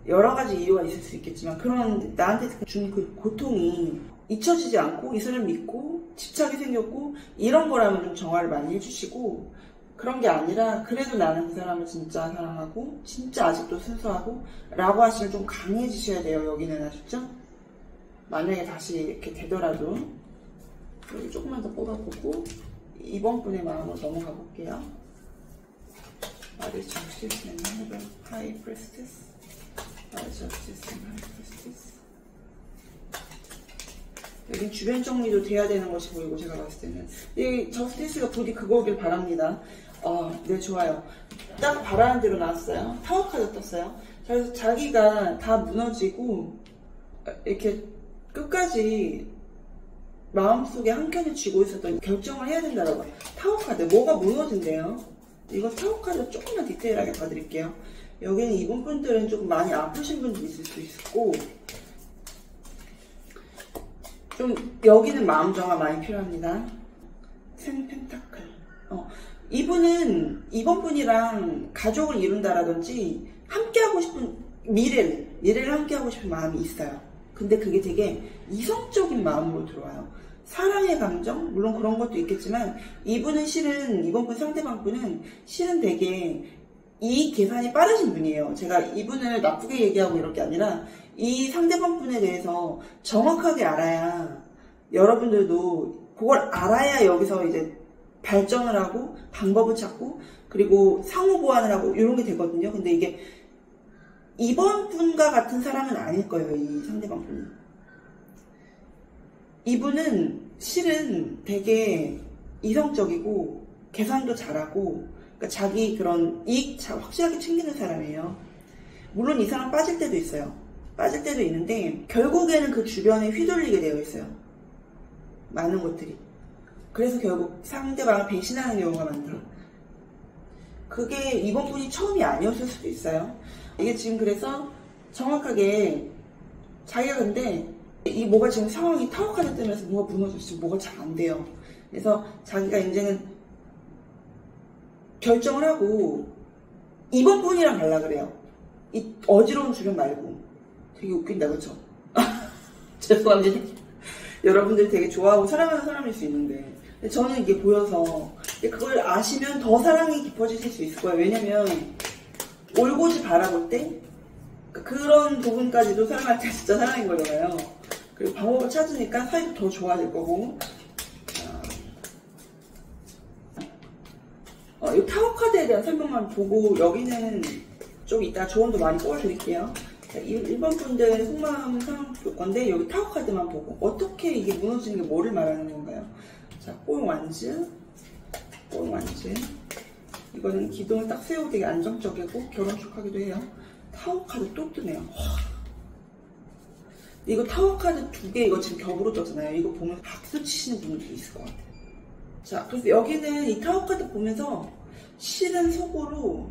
Speaker 1: 여러 가지 이유가 있을 수 있겠지만, 그런 나한테 준 그 고통이 잊혀지지 않고 이 사람 믿고 집착이 생겼고 이런 거라면 좀 정화를 많이 해주시고, 그런 게 아니라 그래도 나는 그 사람을 진짜 사랑하고 진짜 아직도 순수하고 라고 하시면 좀 강해지셔야 돼요. 여기는. 아셨죠? 만약에 다시 이렇게 되더라도. 여기 조금만 더 뽑아보고 이번 분의 마음으로 넘어가 볼게요. What is justice and high priestess? What is justice and high priestess? 여기 주변 정리도 돼야 되는 것이 보이고, 제가 봤을 때는 이 저스티스가 부디 그거길 바랍니다. 네, 좋아요. 딱 바라는 대로 나왔어요. 타워 카드 떴어요. 그래서 자기가 다 무너지고 이렇게 끝까지 마음속에 한 켠을 쥐고 있었던 결정을 해야 된다라고. 타워 카드. 뭐가 무너진대요. 이거 타워 카드 조금만 디테일하게 봐드릴게요. 여기는 이분 분들은 조금 많이 아프신 분도 있을 수 있고, 좀 여기는 마음 정화 많이 필요합니다. 생펜타클. 이분은 이번 분이랑 가족을 이룬다라든지 함께하고 싶은 미래를 함께하고 싶은 마음이 있어요. 근데 그게 되게 이성적인 마음으로 들어와요. 사랑의 감정? 물론 그런 것도 있겠지만, 이분은 실은, 이번 분 상대방 분은 실은 되게 이익 계산이 빠르신 분이에요. 제가 이분을 나쁘게 얘기하고 이럴 게 아니라, 이 상대방 분에 대해서 정확하게 알아야, 여러분들도 그걸 알아야 여기서 이제 발전을 하고 방법을 찾고 그리고 상호 보완을 하고 이런 게 되거든요. 근데 이게 이번 분과 같은 사람은 아닐 거예요, 이 상대방 분이. 이분은 실은 되게 이성적이고 계산도 잘하고 그러니까 자기 그런 이익 확실하게 챙기는 사람이에요. 물론 이 사람 빠질 때도 있어요. 빠질 때도 있는데 결국에는 그 주변에 휘둘리게 되어 있어요. 많은 것들이. 그래서 결국 상대방을 배신하는 경우가 많다. 그게 이번 분이 처음이 아니었을 수도 있어요. 이게 지금 그래서 정확하게 자기가 근데 이 뭐가 지금 상황이 타워카드 뜨면서 뭐가 무너졌어. 뭐가 잘 안 돼요. 그래서 자기가 이제는 결정을 하고 이번 분이랑 갈라 그래요. 이 어지러운 주변 말고. 되게 웃긴다 그쵸? 죄송합니다. 여러분들이 되게 좋아하고 사랑하는 사람일 수 있는데 저는 이게 보여서 그걸 아시면 더 사랑이 깊어지실 수 있을 거예요. 왜냐면 올곧이 바라볼 때 그런 부분까지도 사랑할 때 진짜 사랑인 거잖아요. 그리고 방법을 찾으니까 사이도 더 좋아질 거고. 이 타워 카드에 대한 설명만 보고 여기는 좀 이따 조언도 많이 뽑아드릴게요. 1번 분들 속마음 상황 볼 건데 여기 타워 카드만 보고 어떻게 이게 무너지는 게 뭐를 말하는 건가요? 자, 볼 완즈, 볼 완즈. 이거는 기둥을 딱 세우고 되게 안정적이고 결혼 축하기도 해요. 타워 카드 또 뜨네요. 이거 타워 카드 2개 이거 지금 겹으로 떴잖아요. 이거 보면 박수 치시는 분들도 있을 것 같아요. 자, 그래서 여기는 이 타워 카드 보면서 실은 속으로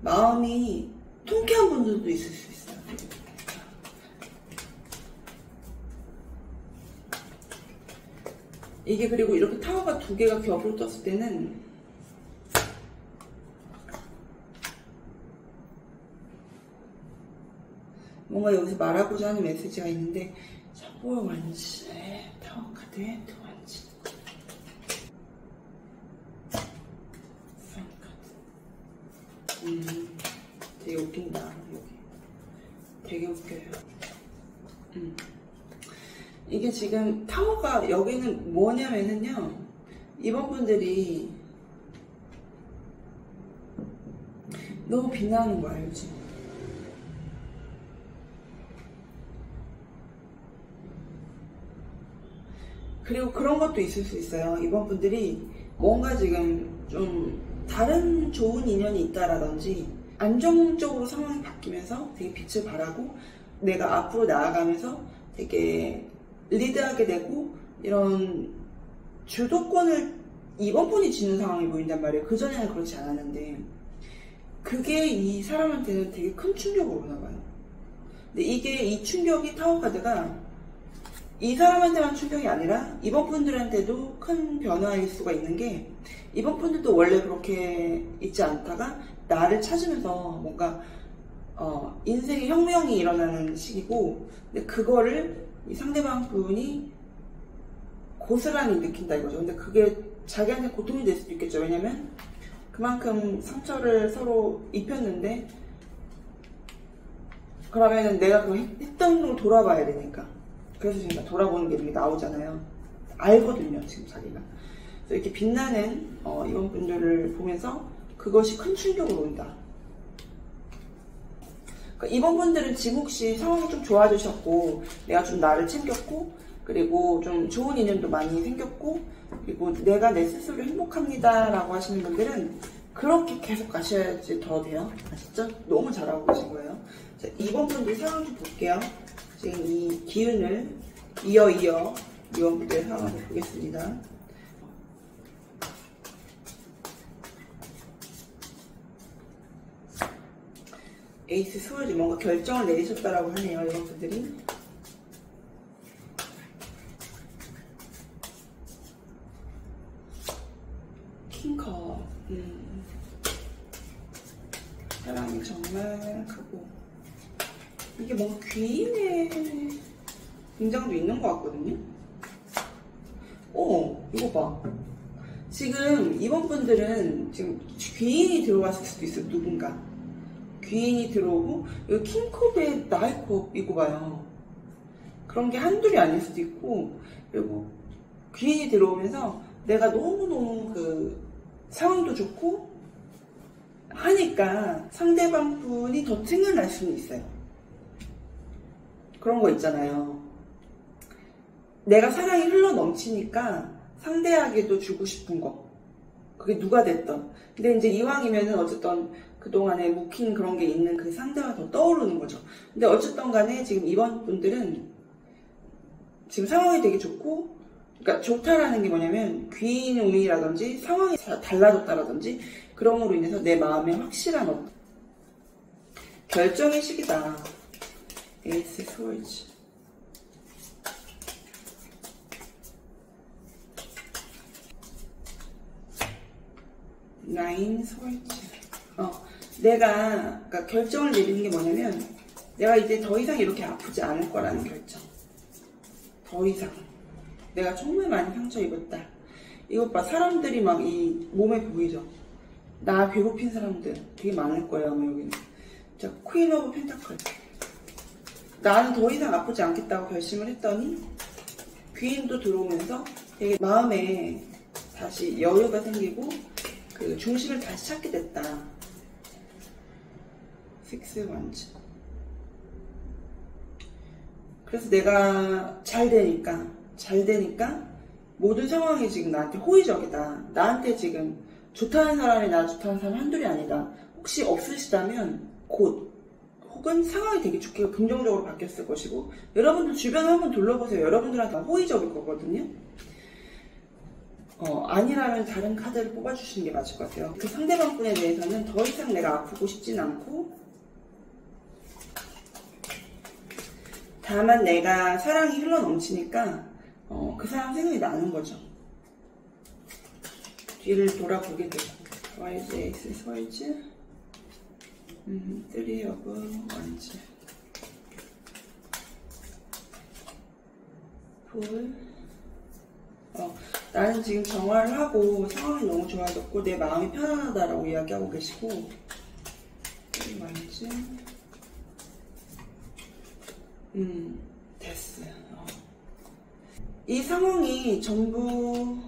Speaker 1: 마음이 통쾌한 분들도 있을 수 있어요. 이게 그리고 이렇게 타워가 2개가 겹으로 떴을 때는 뭔가 여기서 말하고자 하는 메시지가 있는데 자, 볼 완즈, 타워 카드에 2 완즈. 되게 웃긴다. 여기 되게 웃겨요. 이게 지금 타워가 여기는 뭐냐면은요, 이번 분들이 너무 빛나는 거 알지? 그리고 그런 것도 있을 수 있어요. 이번 분들이 뭔가 지금 좀 다른 좋은 인연이 있다라든지 안정적으로 상황이 바뀌면서 되게 빛을 발하고 내가 앞으로 나아가면서 되게 리드하게 되고 이런 주도권을 이번 분이 쥐는 상황이 보인단 말이에요. 그전에는 그렇지 않았는데 그게 이 사람한테는 되게 큰 충격으로 오나 봐요. 근데 이게 이 충격이 타워 카드가 이 사람한테만 충격이 아니라 이번 분들한테도 큰 변화일 수가 있는 게 이번 분들도 원래 그렇게 있지 않다가 나를 찾으면서 뭔가 인생의 혁명이 일어나는 시기고 근데 그거를 이 상대방 분이 고스란히 느낀다 이거죠. 근데 그게 자기한테 고통이 될 수도 있겠죠. 왜냐면 그만큼 상처를 서로 입혔는데 그러면은 내가 그 했던 걸 돌아봐야 되니까. 그래서 지금 돌아보는 게 이렇게 나오잖아요. 알거든요, 지금 자기가. 그래서 이렇게 빛나는 이번 분들을 보면서 그것이 큰 충격으로 온다. 그러니까 이번 분들은 지금 혹시 상황이 좀 좋아지셨고 내가 좀 나를 챙겼고 그리고 좀 좋은 인연도 많이 생겼고 그리고 내가 내 스스로 행복합니다 라고 하시는 분들은 그렇게 계속 가셔야지 더 돼요. 아시죠? 너무 잘하고 계신 거예요. 자, 이번 분들 상황 좀 볼게요. 지금 이 기운을 이어 이번 분들의 상황을 보겠습니다. 에이스 스월드 뭔가 결정을 내리셨다라고 하네요. 이런 분들이. 킹컵. 사랑이 정말 크고 이게 뭔가 귀인의 등장도 있는 것 같거든요. 이거 봐. 지금 이번 분들은 지금 귀인이 들어왔을 수도 있어요. 누군가 귀인이 들어오고 여기 킹컵에 나이컵 이거 봐요. 그런 게 한둘이 아닐 수도 있고 그리고 귀인이 들어오면서 내가 너무너무 그 상황도 좋고 하니까 상대방 분이 더 팅을 날 수는 있어요. 그런 거 있잖아요. 내가 사랑이 흘러 넘치니까 상대에게도 주고 싶은 거. 그게 누가 됐던. 근데 이제 이왕이면은 어쨌든 그동안에 묵힌 그런 게 있는 그 상대가 더 떠오르는 거죠. 근데 어쨌든 간에 지금 이번 분들은 지금 상황이 되게 좋고, 그러니까 좋다라는 게 뭐냐면 귀인 운이라든지 상황이 달라졌다라든지 그럼으로 인해서 내 마음에 확실한 어떤 결정의 시기다. 에이스 스월즈. 나인 스월즈. 내가 그러니까 결정을 내리는 게 뭐냐면 내가 이제 더 이상 이렇게 아프지 않을 거라는 결정. 더 이상 내가 정말 많이 상처 입었다. 이것 봐, 사람들이 막 이 몸에 보이죠. 나 괴롭힌 사람들 되게 많을 거예요. 아마 여기는. 자, 퀸 오브 펜타클. 나는 더 이상 아프지 않겠다고 결심을 했더니 귀인도 들어오면서 되게 마음에 다시 여유가 생기고 그 중심을 다시 찾게 됐다. 식스 원즈. 그래서 내가 잘 되니까 모든 상황이 지금 나한테 호의적이다. 나한테 지금 좋다는 사람이 나 좋다는 사람 한둘이 아니다. 혹시 없으시다면 곧 혹은 상황이 되게 좋게 긍정적으로 바뀌었을 것이고, 여러분들 주변을 한번 둘러보세요. 여러분들한테 호의적일 거거든요. 아니라면 다른 카드를 뽑아주시는 게 맞을 것 같아요. 그 상대방 분에 대해서는 더 이상 내가 아프고 싶진 않고, 다만 내가 사랑이 흘러 넘치니까 그 사람 생각이 나는 거죠. 뒤를 돌아보게 되고. 와이즈, 에이스, 와이즈, 3 오브 원즈, 폴. 나는 지금 정화를 하고 상황이 너무 좋아졌고 내 마음이 편안하다라고 이야기하고 계시고, 원즈, 됐어요. 이 상황이 전부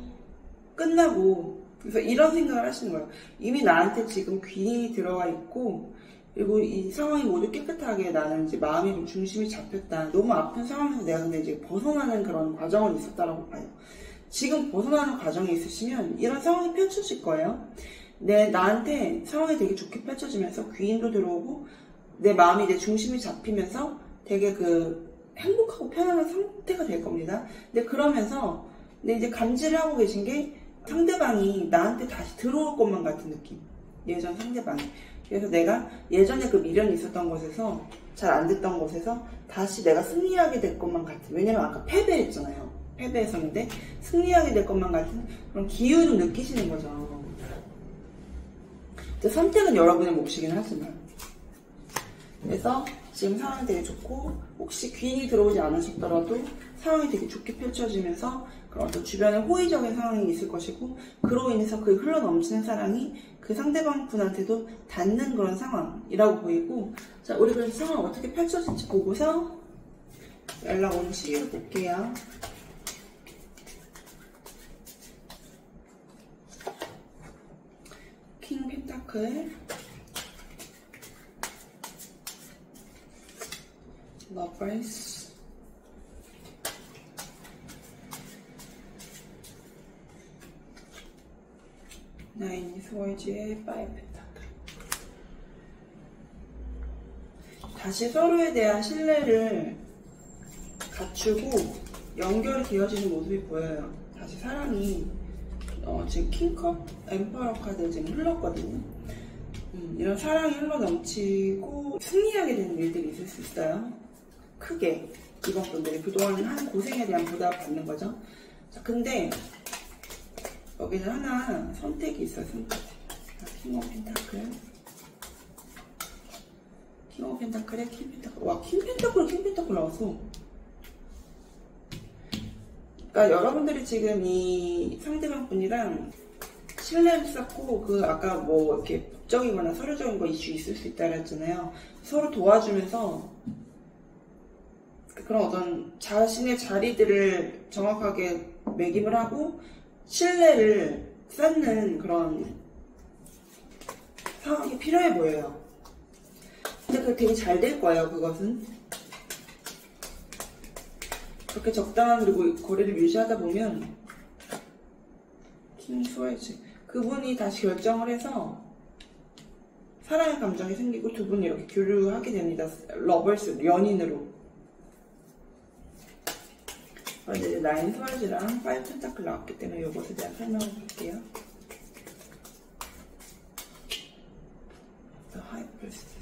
Speaker 1: 끝나고, 그래서 이런 생각을 하시는 거예요. 이미 나한테 지금 귀인이 들어와 있고, 그리고 이 상황이 모두 깨끗하게 나는 이제 마음이 좀 중심이 잡혔다. 너무 아픈 상황에서 내가 근데 이제 벗어나는 그런 과정은 있었다라고 봐요. 지금 벗어나는 과정이 있으시면 이런 상황이 펼쳐질 거예요. 나한테 상황이 되게 좋게 펼쳐지면서 귀인도 들어오고, 내 마음이 내 중심이 잡히면서 되게 행복하고 편안한 상태가 될 겁니다. 근데 그러면서 이제 감지를 하고 계신 게 상대방이 나한테 다시 들어올 것만 같은 느낌. 예전 상대방이. 그래서 내가 예전에 그 미련이 있었던 곳에서 잘 안 됐던 곳에서 다시 내가 승리하게 될 것만 같은. 왜냐면 아까 패배했잖아요. 패배했었는데 승리하게 될 것만 같은 그런 기운을 느끼시는 거죠. 근데 선택은 여러분의 몫이긴 하지만. 그래서 지금 상황이 되게 좋고, 혹시 귀인이 들어오지 않으셨더라도 상황이 되게 좋게 펼쳐지면서 그런 어떤 주변에 호의적인 상황이 있을 것이고, 그로 인해서 그 흘러넘치는 사랑이 그 상대방 분한테도 닿는 그런 상황이라고 보이고, 자, 우리 그래서 상황 어떻게 펼쳐질지 보고서 연락 오는 시기를 볼게요. 킹 펜타클, 러버스, 나인 스월즈의 5 펜타클. 다시 서로에 대한 신뢰를 갖추고 연결이 되어지는 모습이 보여요. 다시 사랑이 지금 킹컵, 엠퍼러 카드 지금 흘렀거든요. 이런 사랑이 흘러 넘치고 승리하게 되는 일들이 있을 수 있어요. 크게 이번 분들이 그동안 한 고생에 대한 보답을 받는 거죠. 자, 근데 여기는 하나 선택이 있어요. 선택. 킹 오브 펜타클, 킹 오브 펜타클에 킹 펜타클. 와, 킹 펜타클 나왔어. 그러니까 여러분들이 지금 이 상대방 분이랑 신뢰를 쌓고, 아까 뭐 이렇게 법적이거나 서류적인 거 이슈 있을 수 있다 그랬잖아요. 서로 도와주면서 그런 어떤 자신의 자리들을 정확하게 매김을 하고 신뢰를 쌓는 그런 상황이 필요해 보여요. 근데 그게 되게 잘 될 거예요. 그것은 그렇게 적당한 그리고 거리를 유지하다 보면 킹 스월즈 그분이 다시 결정을 해서 사랑의 감정이 생기고 두 분이 이렇게 교류하게 됩니다. 러버스 연인으로. 이제 나인 스월즈랑 파이브 펜타클 나왔기 때문에 이것에 대한 설명을 볼게요. The High Priestess.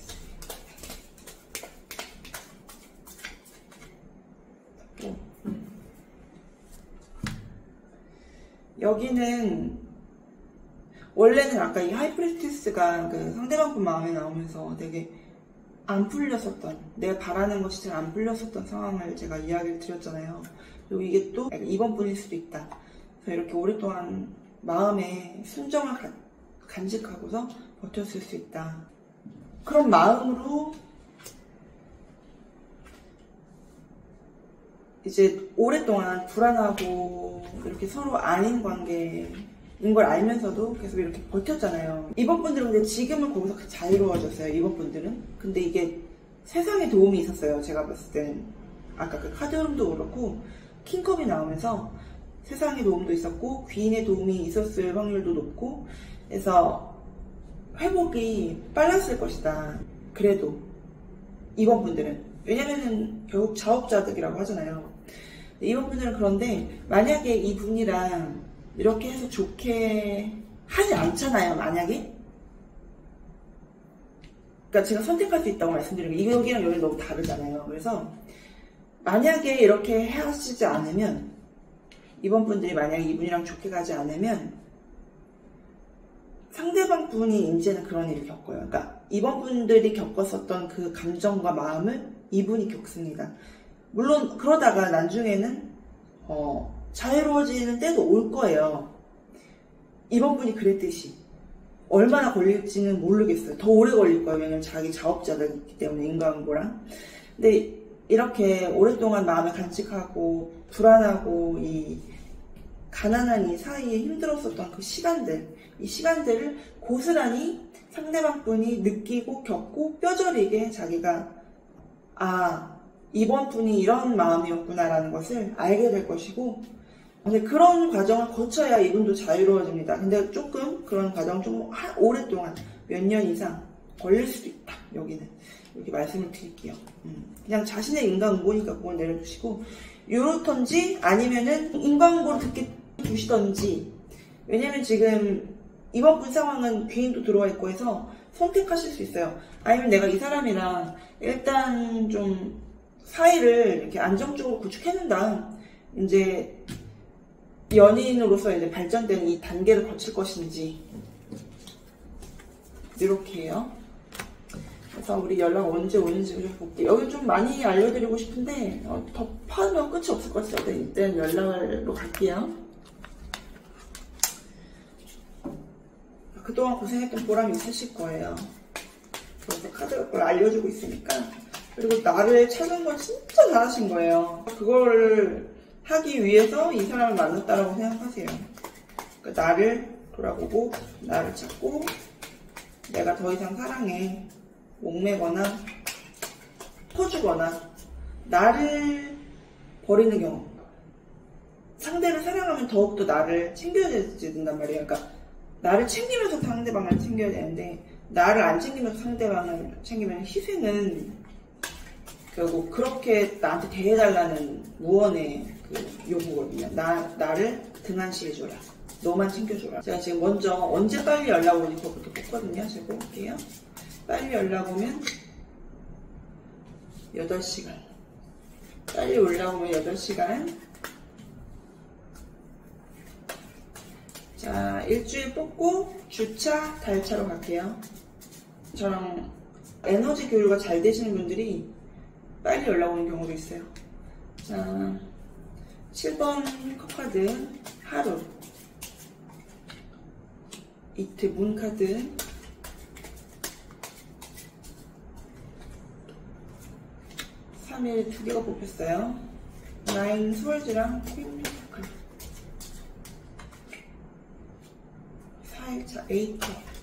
Speaker 1: 여기는 원래는 아까 이 하이프리스티스가 그 상대방 분 마음에 나오면서 되게 안 풀렸었던, 내가 바라는 것이 잘 안 풀렸었던 상황을 제가 이야기를 드렸잖아요. 그리고 이게 또 2번 분일 수도 있다. 그래서 이렇게 오랫동안 마음에 순정을 간직하고서 버텼을 수 있다. 그런 마음으로 이제 오랫동안 불안하고 이렇게 서로 아닌 관계인 걸 알면서도 계속 이렇게 버텼잖아요. 이번 분들은 근데 지금은 거기서 자유로워졌어요. 이번 분들은. 근데 이게 세상에 도움이 있었어요. 제가 봤을 때는. 아까 그 카드 흐름도 그렇고 킹컵이 나오면서 세상에 도움도 있었고 귀인의 도움이 있었을 확률도 높고 그래서 회복이 빨랐을 것이다. 그래도 이번 분들은. 왜냐면은 결국 자업자득이라고 하잖아요. 이번 분들은 그런데 만약에 이 분이랑 이렇게 해서 좋게 하지 않잖아요. 만약에 그러니까 제가 선택할 수 있다고 말씀드린 게 여기랑 여기 너무 다르잖아요. 그래서 만약에 이렇게 하시지 않으면 이번 분들이 만약에 이분이랑 좋게 가지 않으면 상대방 분이 이제는 그런 일을 겪어요. 그러니까 이번 분들이 겪었었던 그 감정과 마음을 이분이 겪습니다. 물론 그러다가 나중에는 자유로워지는 때도 올 거예요. 이번 분이 그랬듯이 얼마나 걸릴지는 모르겠어요. 더 오래 걸릴 거예요. 왜냐면 자기 자업자들이기 때문에 인과응보랑. 근데 이렇게 오랫동안 마음을 간직하고 불안하고 이 가난한 이 사이에 힘들었었던 그 시간들, 이 시간들을 고스란히 상대방 분이 느끼고 겪고 뼈저리게 자기가 이번 분이 이런 마음이었구나라는 것을 알게 될 것이고, 근데 그런 과정을 거쳐야 이분도 자유로워집니다. 근데 조금 그런 과정 좀 오랫동안 몇 년 이상 걸릴 수도 있다. 여기는 이렇게 말씀을 드릴게요. 그냥 자신의 인과응보니까 그걸 내려두시고 요렇던지 아니면은 인과응보를 듣게 두시던지. 왜냐면 지금 이번 분 상황은 귀인도 들어와 있고 해서 선택하실 수 있어요. 아니면 내가 이 사람이랑 일단 좀 사이를 이렇게 안정적으로 구축해놓는다. 이제 연인으로서 이제 발전되는 이 단계를 거칠 것인지 이렇게 해요. 그래서 우리 연락 언제 오는지 좀 볼게요. 여기 좀 많이 알려드리고 싶은데 더 파면 끝이 없을 것 같아요. 일단 연락으로 갈게요. 그동안 고생했던 보람이 있으실 거예요. 그래서 카드가 그걸 알려주고 있으니까. 그리고 나를 찾은 건 진짜 잘하신 거예요. 그걸 하기 위해서 이 사람을 만났다라고 생각하세요. 그러니까 나를 돌아보고 나를 찾고 내가 더 이상 사랑에 목매거나 퍼주거나 나를 버리는 경우, 상대를 사랑하면 더욱더 나를 챙겨야 된단 말이에요. 그러니까 나를 챙기면서 상대방을 챙겨야 되는데 나를 안 챙기면서 상대방을 챙기면 희생은 결국 그렇게 나한테 대해달라는 무언의 그 요구거든요. 나를 등한시해줘라. 너만 챙겨줘라. 제가 지금 먼저 언제 빨리 연락 오니 그거부터 뽑거든요. 제가 볼게요. 빨리 연락 오면 8시간. 빨리 올라오면 8시간. 자, 일주일 뽑고 주차, 달차로 갈게요. 저랑 에너지 교류가 잘 되시는 분들이 빨리 연락 오는 경우도 있어요. 자, 7번 컵카드 하루, 이틀 문카드, 3일 2개가 뽑혔어요. 9 스월즈랑 퀸 펜타클, 4일차 8컵,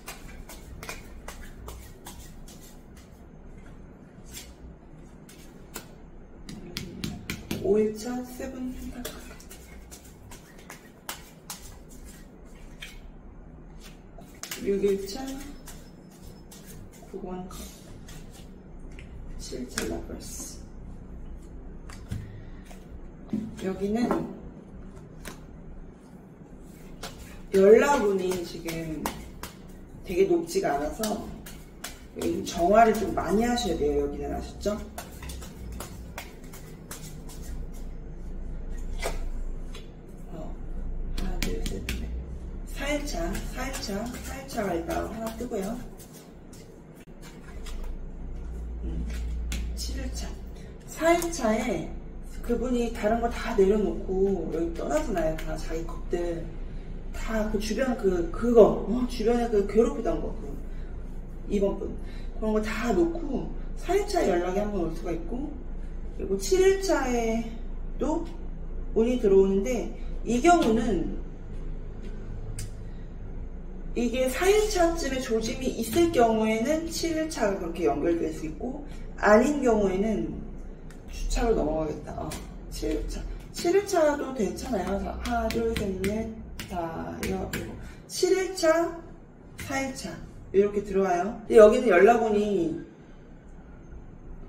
Speaker 1: 5 5일차 세븐 펜타클. 육 6일차 9번 컵. 7일차 러버스. 여기는 연락운이 지금 되게 높지가 않아서 여기 정화를 좀 많이 하셔야 돼요. 여기는 아셨죠? 하나, 둘, 셋, 넷. 4일차가 일단 하나 뜨고요. 7일차. 4일차에 그분이 다른 거 다 내려놓고 여기 떠나잖아요. 다 자기 컵들. 다 그 주변 주변에 그 괴롭히던 거, 2번 분. 그런 거 다 놓고 4일차에 연락이 한번 올 수가 있고, 그리고 7일차에도 운이 들어오는데, 이 경우는 이게 4일차쯤에 조짐이 있을 경우에는 7일차가 그렇게 연결될 수 있고, 아닌 경우에는 주차로 넘어가겠다. 7일차. 7일차도 괜찮아요. 하나, 둘, 셋, 넷, 다, 여, 7일차, 4일차. 이렇게 들어와요. 근데 여기는 연락운이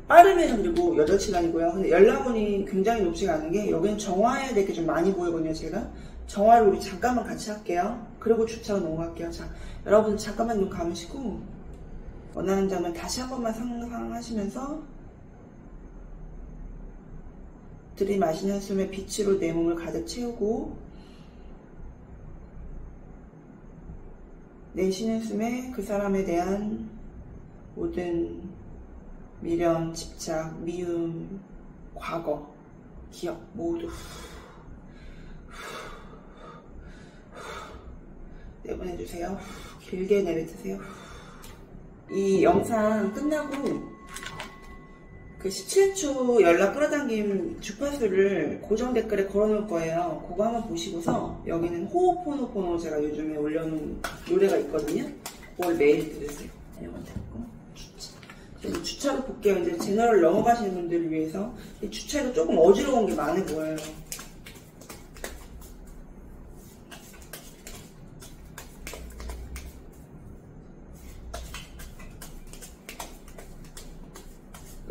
Speaker 1: 빠르면 그리고 8시간이고요. 근데 연락운이 굉장히 높지가 않은 게, 여기는 정화해야 될 게 좀 많이 보이거든요, 제가. 정화를 우리 잠깐만 같이 할게요. 그리고 주차로 넘어갈게요. 자, 여러분 잠깐만 눈 감으시고, 원하는 점을 다시 한 번만 상상하시면서, 들이마시는 숨에 빛으로 내 몸을 가득 채우고, 내쉬는 숨에 그 사람에 대한 모든 미련, 집착, 미움, 과거, 기억 모두 내보내주세요. 길게 내뱉으세요. 이 영상 끝나고 그 17초 연락 끌어당김 주파수를 고정 댓글에 걸어놓을 거예요. 그거 한번 보시고서 여기는 호호포노포노 제가 요즘에 올려놓은 노래가 있거든요. 그걸 매일 들으세요. 이건 됐고, 주차. 주차로 볼게요. 이제 제너럴 넘어가시는 분들을 위해서. 이 주차도 조금 어지러운 게 많은 거예요.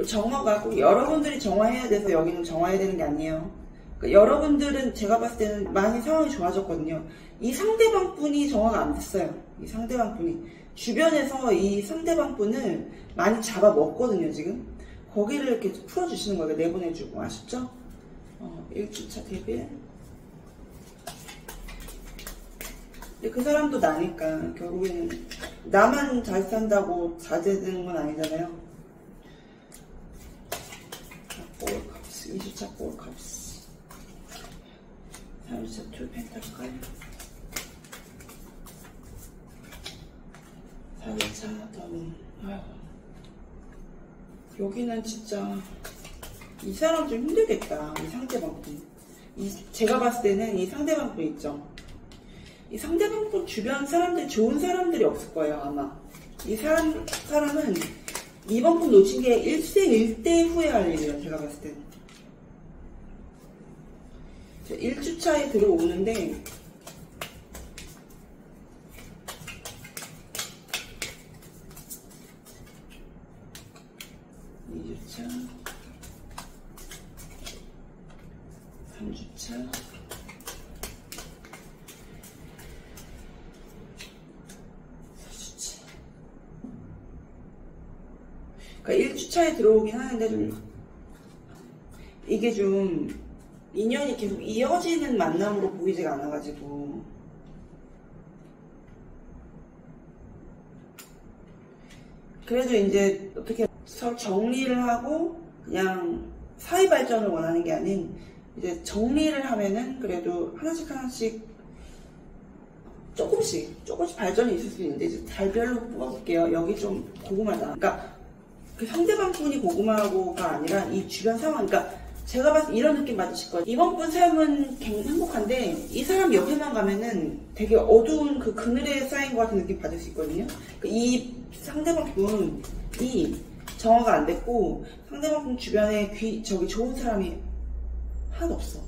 Speaker 1: 정화가 꼭 여러분들이 정화해야 돼서 여기는 정화해야 되는 게 아니에요. 그러니까 여러분들은 제가 봤을 때는 많이 상황이 좋아졌거든요. 이 상대방 분이 정화가 안 됐어요. 이 상대방 분이 주변에서 이 상대방 분을 많이 잡아먹거든요. 지금 거기를 이렇게 풀어주시는 거예요. 내보내주고. 아셨죠? 1주차 데빌. 근데 그 사람도 나니까 결국에는 나만 잘 산다고 자제되는 건 아니잖아요. 4컵스, 2주차 4컵스, 3주차 2 펜타클, 4주차 더문. 여기는 진짜 이 사람 좀 힘들겠다. 이 상대방 분. 제가 봤을 때는 이 상대방 분 있죠. 이 상대방 분 주변 사람들, 좋은 사람들이 없을 거예요, 아마. 이 사람은 이번 분 놓친 게 일생일대 후회할 일이에요, 제가 봤을 때는. 1주차에 들어오는데, (2주차) 3주차 4주차. 그러니까 1주차에 들어오긴 하는데 이게 좀 인연이 계속 이어지는 만남으로 보이지가 않아가지고, 그래도 이제 어떻게 서로 정리를 하고 그냥 사회 발전을 원하는 게 아닌, 이제 정리를 하면은 그래도 하나씩 조금씩 발전이 있을 수 있는데, 이제 달별로 뽑아볼게요. 여기 좀 고구마다. 그러니까 그 상대방 분이 고구마고가 아니라 이 주변 상황. 그러니까 제가 봤을 때 이런 느낌 받으실 거예요. 이번 분 삶은 굉장히 행복한데 이 사람 옆에만 가면은 되게 어두운 그 그늘에 쌓인 것 같은 느낌 받을 수 있거든요. 이 상대방 분이 정화가 안 됐고, 상대방 분 주변에 좋은 사람이 하나도 없어.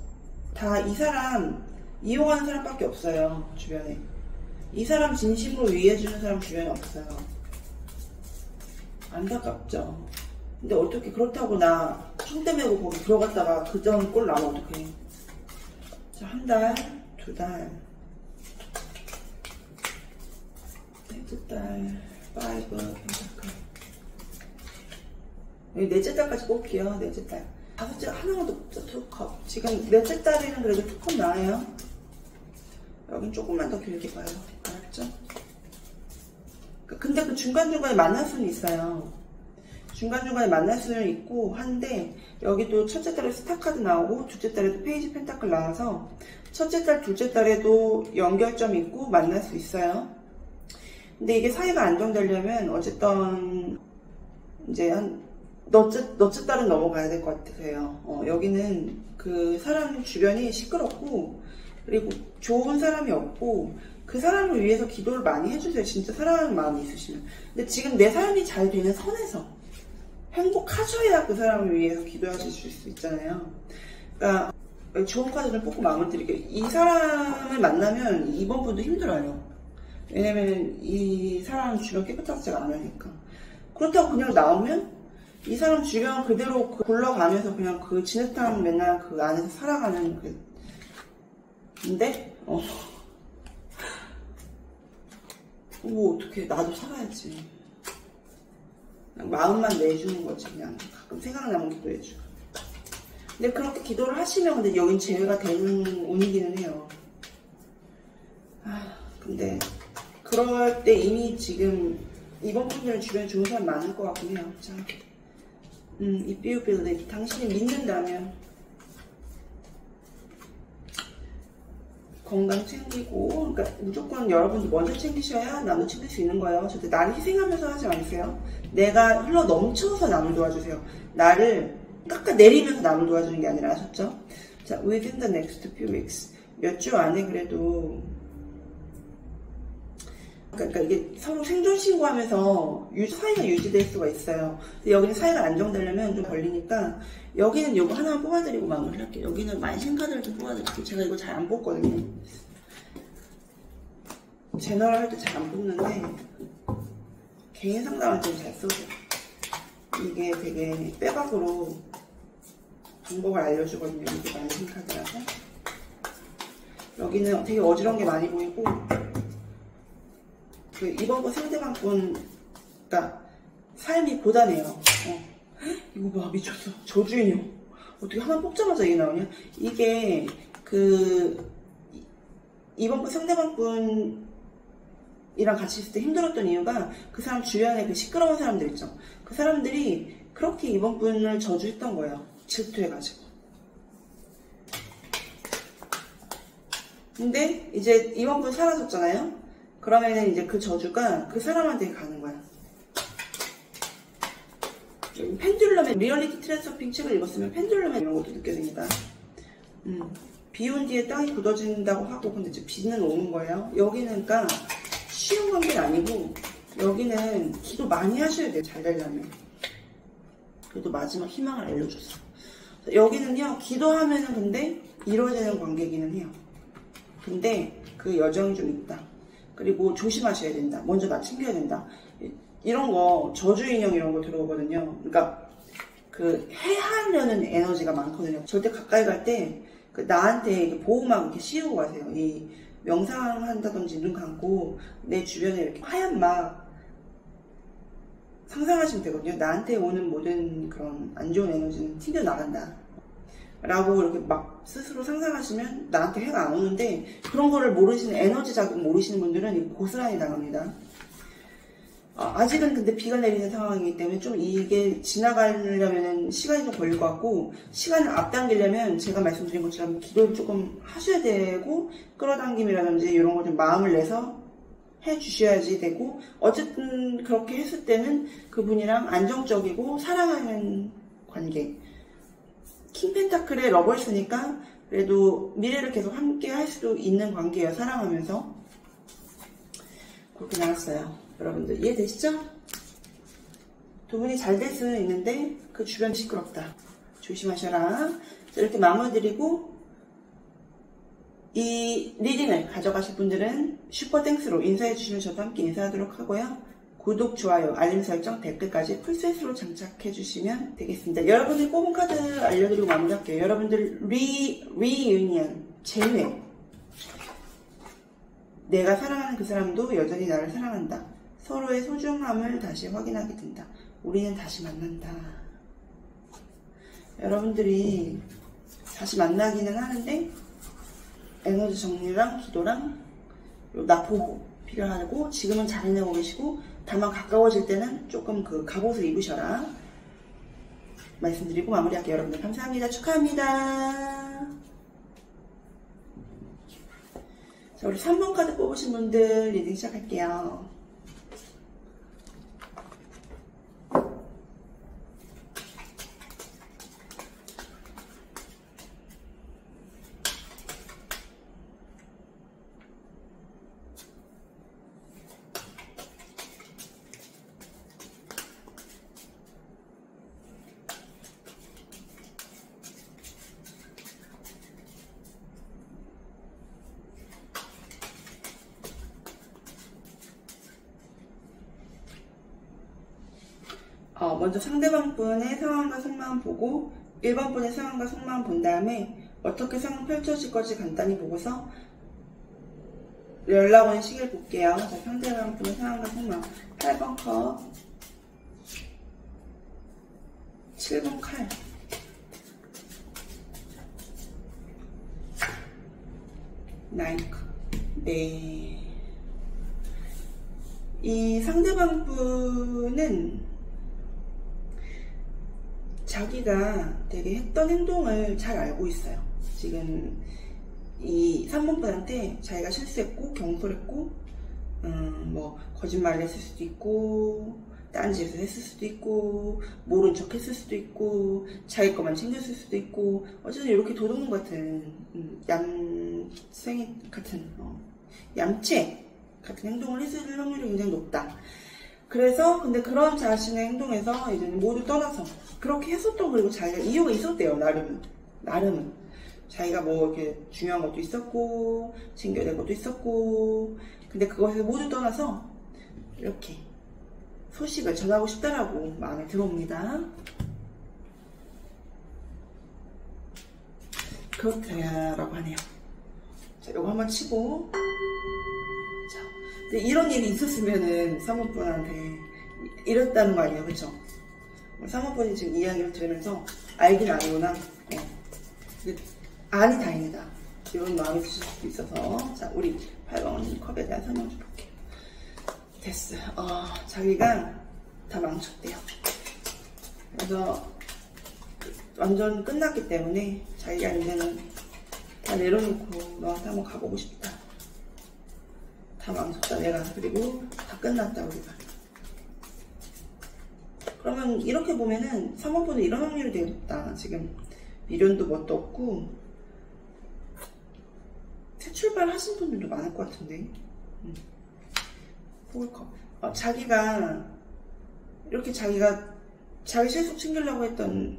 Speaker 1: 다 이 사람 이용하는 사람밖에 없어요. 주변에. 이 사람 진심으로 위해주는 사람 주변에 없어요. 안타깝죠. 근데 어떻게 그렇다고 나 총대 메고 거기 들어갔다가 그 전 꼴 나면 어떡해. 자, 한 달, 두 달, 넷째 달, 파이브, 펜타클. 여기 넷째 달까지 뽑기요. 넷째 달. 다섯째 하나만 더 뽑자. 투컵. 지금 넷째 달에는 그래도 투컵 나와요. 여긴 조금만 더 길게 봐요. 알았죠? 근데 그 중간중간에 만날 수는 있어요. 중간중간에 만날 수는 있고 한데 여기도 첫째 달에 스타카드 나오고 둘째 달에도 페이지 펜타클 나와서 첫째 달, 둘째 달에도 연결점 있고 만날 수 있어요. 근데 이게 사이가 안정되려면 어쨌든 이제 한 넷째 달은 넘어가야 될 것 같으세요. 여기는 그 사람 주변이 시끄럽고 그리고 좋은 사람이 없고 그 사람을 위해서 기도를 많이 해주세요. 진짜 사랑하는 마음이 있으시면. 근데 지금 내 삶이 잘 되는 선에서 행복하셔야 그 사람을 위해서 기도하실 수 있잖아요. 그러니까 좋은 카드 좀 뽑고 마음을 드릴게요. 이 사람을 만나면 이번 분도 힘들어요. 왜냐면 이 사람 주변 깨끗하지가 않으니까. 그렇다고 그냥 나오면 이 사람 주변 그대로 굴러가면서 그냥 그 지네탄 맨날 그 안에서 살아가는 근데 뭐 어떡해. 나도 살아야지. 그냥 마음만 내주는 거지. 그냥 가끔 생각나면 기도해주고. 근데 그렇게 기도를 하시면 근데 여긴 제외가 되는 운이기는 해요. 근데 그럴 때 이미 지금 이번 분들은 주변에 좋은 사람 많을 것 같긴 해요. 자, if you believe, 당신이 믿는다면 건강 챙기고, 그러니까 무조건 여러분도 먼저 챙기셔야 남도 챙길 수 있는 거예요. 절대 나를 희생하면서 하지 마세요. 내가 흘러 넘쳐서 남을 도와주세요. 나를 깎아내리면서 남을 도와주는 게 아니라, 아셨죠? 자, within the next few weeks. 몇 주 안에 그래도, 그러니까 이게 서로 생존 신고하면서 사이가 유지될 수가 있어요. 근데 여기는 사이가 안정되려면 좀 걸리니까 여기는 이거 하나만 뽑아드리고 마무리를 할게요. 여기는 만신카드를 좀 뽑아드릴게요. 제가 이거 잘 안 뽑거든요. 제너럴 할 때 잘 안 뽑는데 개인 상담을 좀 잘 써줘요. 이게 되게 빼박으로 방법을 알려주거든요. 이게 만신카드라서. 여기는 되게 어지러운 게 많이 보이고 이번 거 상대방분, 그러니까 삶이 고단해요. 이거 봐, 미쳤어. 저주인이요. 어떻게 하나 뽑자마자 이게 나오냐? 이게 이번 거 상대방분이랑 같이 있을 때 힘들었던 이유가 그 사람 주변에 그 시끄러운 사람들 있죠. 그 사람들이 그렇게 이번 분을 저주했던 거예요. 질투해가지고. 근데 이제 이번 분 사라졌잖아요. 그러면은 이제 그 저주가 그 사람한테 가는 거야. 펜듈럼의 리얼리티 트랜스서핑 책을 읽었으면 펜듈럼의 이런 것도 느껴집니다. 비온 뒤에 땅이 굳어진다고 하고 근데 이제 비는 오는 거예요. 여기는 그러니까 쉬운 관계는 아니고 여기는 기도 많이 하셔야 돼요. 잘 되려면. 그래도 마지막 희망을 알려줬어. 여기는요 기도하면은 근데 이루어지는 관계기는 해요. 근데 그 여정이 좀 있다. 그리고 조심하셔야 된다. 먼저 나 챙겨야 된다. 이런 거 저주인형 이런 거 들어오거든요. 그러니까 그 해하려는 에너지가 많거든요. 절대 가까이 갈 때 그 나한테 보호막 이렇게 씌우고 가세요. 이 명상한다든지 눈 감고 내 주변에 이렇게 하얀 막 상상하시면 되거든요. 나한테 오는 모든 그런 안 좋은 에너지는 튕겨 나간다. 라고 이렇게 막 스스로 상상하시면 나한테 해가 안 오는데 그런 거를 모르시는 에너지 자극 모르시는 분들은 고스란히 당합니다. 아직은 근데 비가 내리는 상황이기 때문에 좀 이게 지나가려면 시간이 좀 걸릴 것 같고 시간을 앞당기려면 제가 말씀드린 것처럼 기도를 조금 하셔야 되고 끌어당김이라든지 이런 거 좀 마음을 내서 해 주셔야지 되고 어쨌든 그렇게 했을 때는 그분이랑 안정적이고 사랑하는 관계 킹 펜타클의 러버였으니까 그래도 미래를 계속 함께 할 수도 있는 관계예요. 사랑하면서 그렇게 나왔어요. 여러분들 이해되시죠? 두 분이 잘 될 수는 있는데 그 주변 시끄럽다. 조심하셔라. 이렇게 마무리드리고 이 리딩을 가져가실 분들은 슈퍼땡스로 인사해주시면 저도 함께 인사하도록 하고요. 구독, 좋아요, 알림 설정, 댓글까지 풀셋으로 장착해주시면 되겠습니다. 여러분들 뽑은 카드 알려드리고 마무리할게요. 여러분들 리유니언, 재회. 내가 사랑하는 그 사람도 여전히 나를 사랑한다. 서로의 소중함을 다시 확인하게 된다. 우리는 다시 만난다. 여러분들이 다시 만나기는 하는데 에너지 정리랑 기도랑 나보고 필요하고 지금은 잘 해내고 계시고 다만 가까워질 때는 조금 그 갑옷을 입으셔라 말씀드리고 마무리할게요. 여러분들 감사합니다. 축하합니다. 자, 우리 3번 카드 뽑으신 분들 리딩 시작할게요. 먼저 상대방 분의 상황과 속마음 보고 1번 분의 상황과 속마음 본 다음에 어떻게 상황 펼쳐질 건지 간단히 보고서 연락 오는 시기를 볼게요. 자, 상대방 분의 상황과 속마음 8번 컵 7번 칼 나이크. 네. 이 상대방 분은 자기가 되게 했던 행동을 잘 알고 있어요. 지금 이 3번 분한테 자기가 실수했고 경솔했고 뭐 거짓말을 했을 수도 있고 딴짓을 했을 수도 있고 모른 척 했을 수도 있고 자기 것만 챙겼을 수도 있고 어쨌든 이렇게 도둑놈 같은 얌생이 같은 얌체 같은 행동을 했을 확률이 굉장히 높다. 그래서 근데 그런 자신의 행동에서 이제 모두 떠나서 그렇게 했었던, 그리고 자기가 이유가 있었대요. 나름은 자기가 뭐 이렇게 중요한 것도 있었고 챙겨야 될 것도 있었고, 근데 그것에서 모두 떠나서 이렇게 소식을 전하고 싶다라고 마음에 들어옵니다. 그렇다라고 하네요. 자, 요거 한번 치고, 자, 근데 이런 일이 있었으면은 사모분한테 이랬다는 거 아니에요, 그쵸? 사모분이 지금 이야기를 들으면서 알긴 아니구나. 근데 아니 다행이다, 이런 마음이 드실 수도 있어서. 자, 우리 8번 컵에 대한 설명 좀 볼게요. 됐어요. 자기가 다 망쳤대요. 그래서 완전 끝났기 때문에 자기가 이제는 다 내려놓고 너한테 한번 가보고 싶다. 다 망쳤다 내가. 그리고 다 끝났다 우리가. 그러면 이렇게 보면은 3번분은 이런 확률이 되게 높다. 지금 미련도 뭣도 없고 새 출발 하신 분들도 많을 것 같은데. 포글컵. 자기가 이렇게 자기가 자기 실속 챙기려고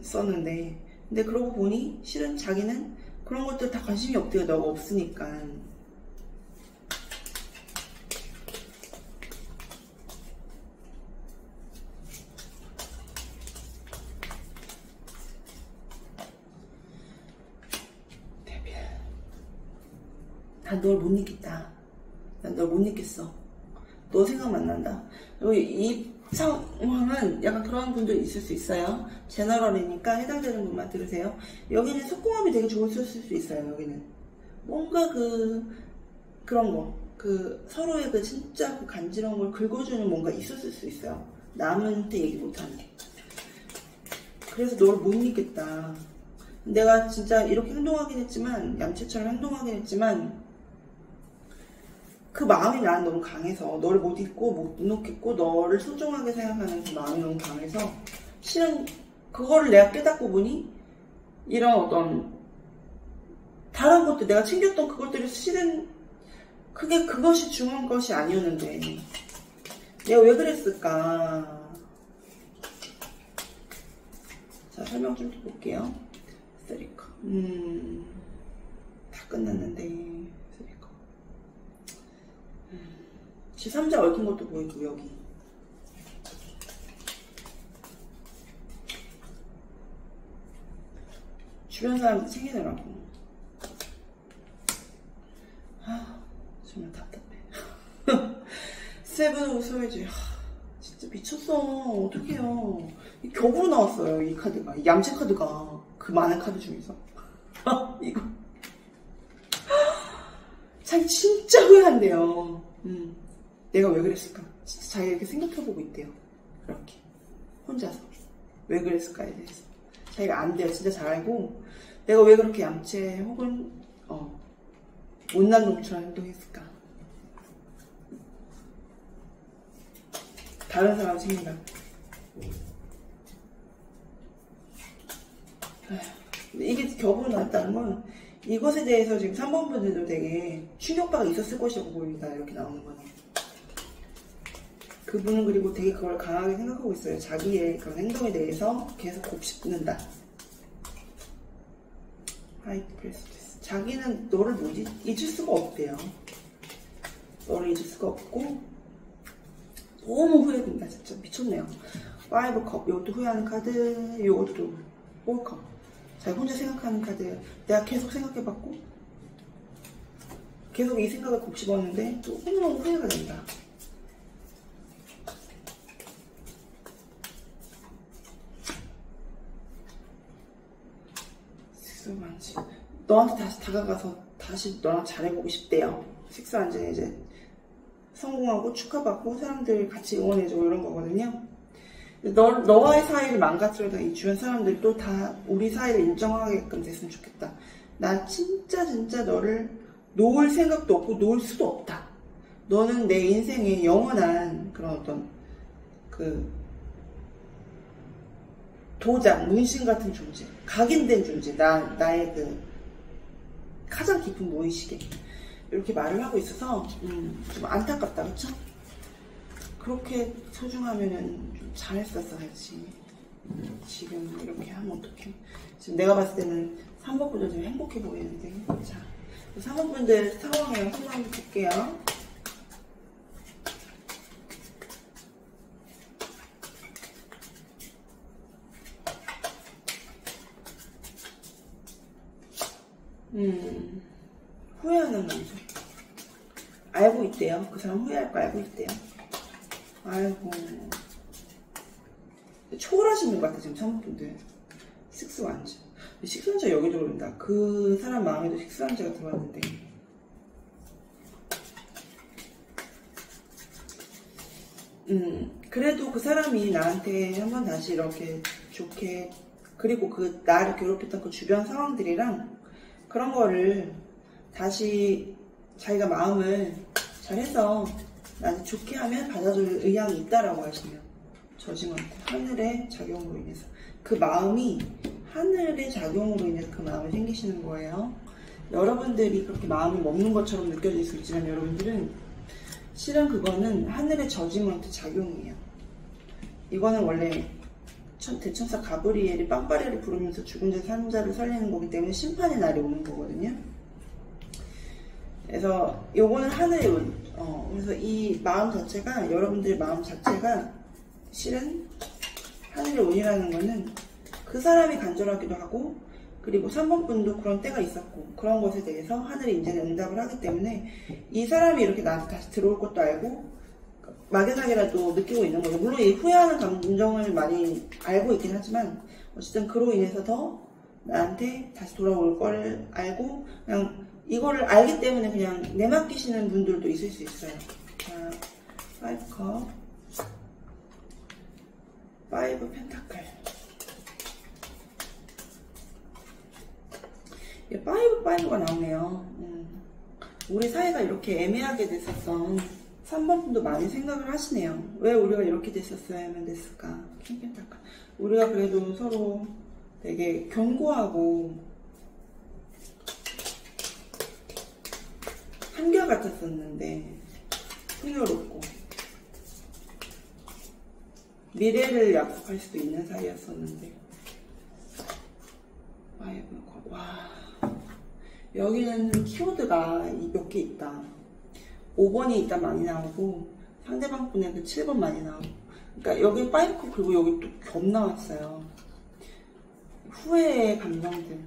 Speaker 1: 썼는데, 근데 그러고 보니 실은 자기는 그런 것들 다 관심이 없대요. 너가 없으니까. 난 널 못 잊겠다. 난 널 못 잊겠어. 너 생각만 난다. 그리고 이 상황은 약간 그런 분들 있을 수 있어요. 제너럴이니까 해당되는 분만 들으세요. 여기는 속궁합이 되게 좋았을 수 있어요. 여기는 뭔가 그런 거, 서로의 진짜 간지러운 걸 긁어주는 뭔가 있었을 수 있어요. 남한테 얘기 못하는 게. 그래서 너를 못 잊겠다. 내가 진짜 이렇게 행동하긴 했지만, 얌체처럼 행동하긴 했지만, 그 마음이 난 너무 강해서 너를 못 잊고 못 놓겠고 너를 소중하게 생각하는 그 마음이 너무 강해서, 실은 그거를 내가 깨닫고 보니 이런 어떤 다른 것들, 내가 챙겼던 그것들이 실은 그것이 중요한 것이 아니었는데 내가 왜 그랬을까. 자, 설명 좀 볼게요. 다 끝났는데 제3자 얽힌 것도 보이고 여기 주변 사람들 챙기느라고 정말 답답해. 세븐 오브 스웨지 진짜 미쳤어. 어떡해요. 격으로 나왔어요 이 카드가. 이 얌체 카드가 그 많은 카드 중에서 이거 자기 진짜 후회한대요. 내가 왜 그랬을까? 진짜 자기가 이렇게 생각해보고 있대요. 그렇게 혼자서 왜 그랬을까에 대해서 자기가 안 돼요. 진짜 잘 알고 내가 왜 그렇게 얌체 혹은 못난 놈처럼 행동했을까. 다른 사람 생긴다. 근데 이게 격으로 나왔다는 건 이것에 대해서 지금 3번 분들도 되게 충격파가 있었을 것이라고 보입니다. 이렇게 나오는 거는. 그분은 그리고 되게 그걸 강하게 생각하고 있어요. 자기의 그런 행동에 대해서 계속 곱씹는다. 하이트 프레스티스. 자기는 너를 못 잊을 수가 없대요. 너를 잊을 수가 없고 너무 후회된다. 진짜 미쳤네요. 5컵. 이것도 후회하는 카드. 이것도 4컵. 자기 혼자 생각하는 카드. 내가 계속 생각해봤고 계속 이 생각을 곱씹었는데 또 너무 후회가 된다. 너한테 다시 다가가서 다시 너랑 잘해보고 싶대요. 식사 완전히 이제 성공하고 축하받고 사람들 같이 응원해주고 이런 거거든요. 너와의 사이를 망가뜨려도 이 주변 사람들도 다 우리 사이를 인정하게끔 됐으면 좋겠다. 나 진짜 너를 놓을 생각도 없고 놓을 수도 없다. 너는 내 인생의 영원한 그런 어떤 그 도장, 문신 같은 존재, 각인된 존재, 나의 그 가장 깊은 무의식에 이렇게 말을 하고 있어서 좀 안타깝다, 그쵸? 그렇게 소중하면은 좀 잘했었어야지. 지금 이렇게 하면 어떡해. 지금 내가 봤을 때는 3번 분들 좀 행복해 보이는데. 자, 3번 분들 상황을 한번 볼게요. 후회하는 남자. 알고 있대요. 그 사람 후회할 거 알고 있대요. 아이고. 초월하시는 것 같아, 지금 3번분들. 식스완즈. 식스완즈가 여기 들어온다. 그 사람 마음에도 식스완즈가 들어왔는데. 그래도 그 사람이 나한테 한번 다시 이렇게 좋게, 그리고 그 나를 괴롭혔던 그 주변 상황들이랑 그런 거를 다시 자기가 마음을 잘해서 나한테 좋게 하면 받아줄 의향이 있다라고 하시네요. 저지먼트. 하늘의 작용으로 인해서. 그 마음이 하늘의 작용으로 인해서 그 마음이 생기시는 거예요. 여러분들이 그렇게 마음이 먹는 것처럼 느껴질 수 있지만 여러분들은 실은 그거는 하늘의 저지먼트 작용이에요. 이거는 원래 대천사 가브리엘이 빵빠레를 부르면서 죽은 자 사는 자를 살리는 거기 때문에 심판의 날이 오는 거거든요. 그래서 요거는 하늘의 운. 그래서 이 마음 자체가, 여러분들의 마음 자체가 실은 하늘의 운이라는 거는 그 사람이 간절하기도 하고, 그리고 3번 분도 그런 때가 있었고, 그런 것에 대해서 하늘이 이제는 응답을 하기 때문에 이 사람이 이렇게 나한테 다시 들어올 것도 알고 막연하게라도 느끼고 있는 거죠. 물론 이 후회하는 감정을 많이 알고 있긴 하지만 어쨌든 그로 인해서 더 나한테 다시 돌아올 걸 알고 그냥 이거를 알기 때문에 그냥 내맡기시는 분들도 있을 수 있어요. 자, 5컵, 5 펜타클. 5가 나오네요. 우리 사이가 이렇게 애매하게 됐었어. 3번 분도 많이 생각을 하시네요. 왜 우리가 이렇게 됐었어야만 됐을까? 킹펜타클. 우리가 그래도 서로 되게 견고하고 한결같았었는데 풍요롭고 미래를 약속할 수도 있는 사이였었는데 와, 여기는 키워드가 몇 개 있다. 5번이 일단 많이 나오고 상대방 분의 그 7번 많이 나오고, 그러니까 여기 5컵 그리고 여기 또 겹 나왔어요. 후회의 감정들.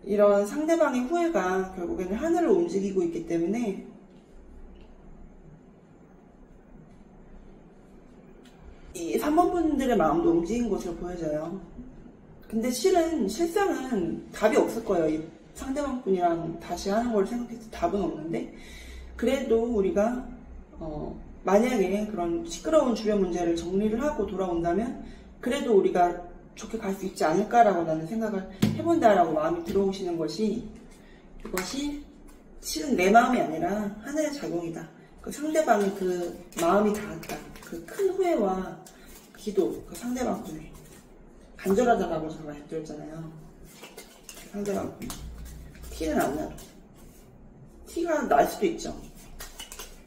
Speaker 1: 이런 상대방의 후회가 결국에는 하늘을 움직이고 있기 때문에 이 3번 분들의 마음도 움직인 것으로 보여져요. 근데 실상은 답이 없을 거예요. 이 상대방 분이랑 다시 하는 걸 생각해서 답은 없는데, 그래도 우리가 만약에 그런 시끄러운 주변 문제를 정리를 하고 돌아온다면 그래도 우리가 좋게 갈 수 있지 않을까라고 나는 생각을 해본다라고 마음이 들어오시는 것이, 이것이 실은 내 마음이 아니라 하늘의 작용이다. 그 상대방의 그 마음이 닿았다. 그 큰 후회와 기도, 그 상대방 분에 간절하다라고 제가 말씀드렸잖아요. 상대방 분 티는 안 나도 티가 날 수도 있죠.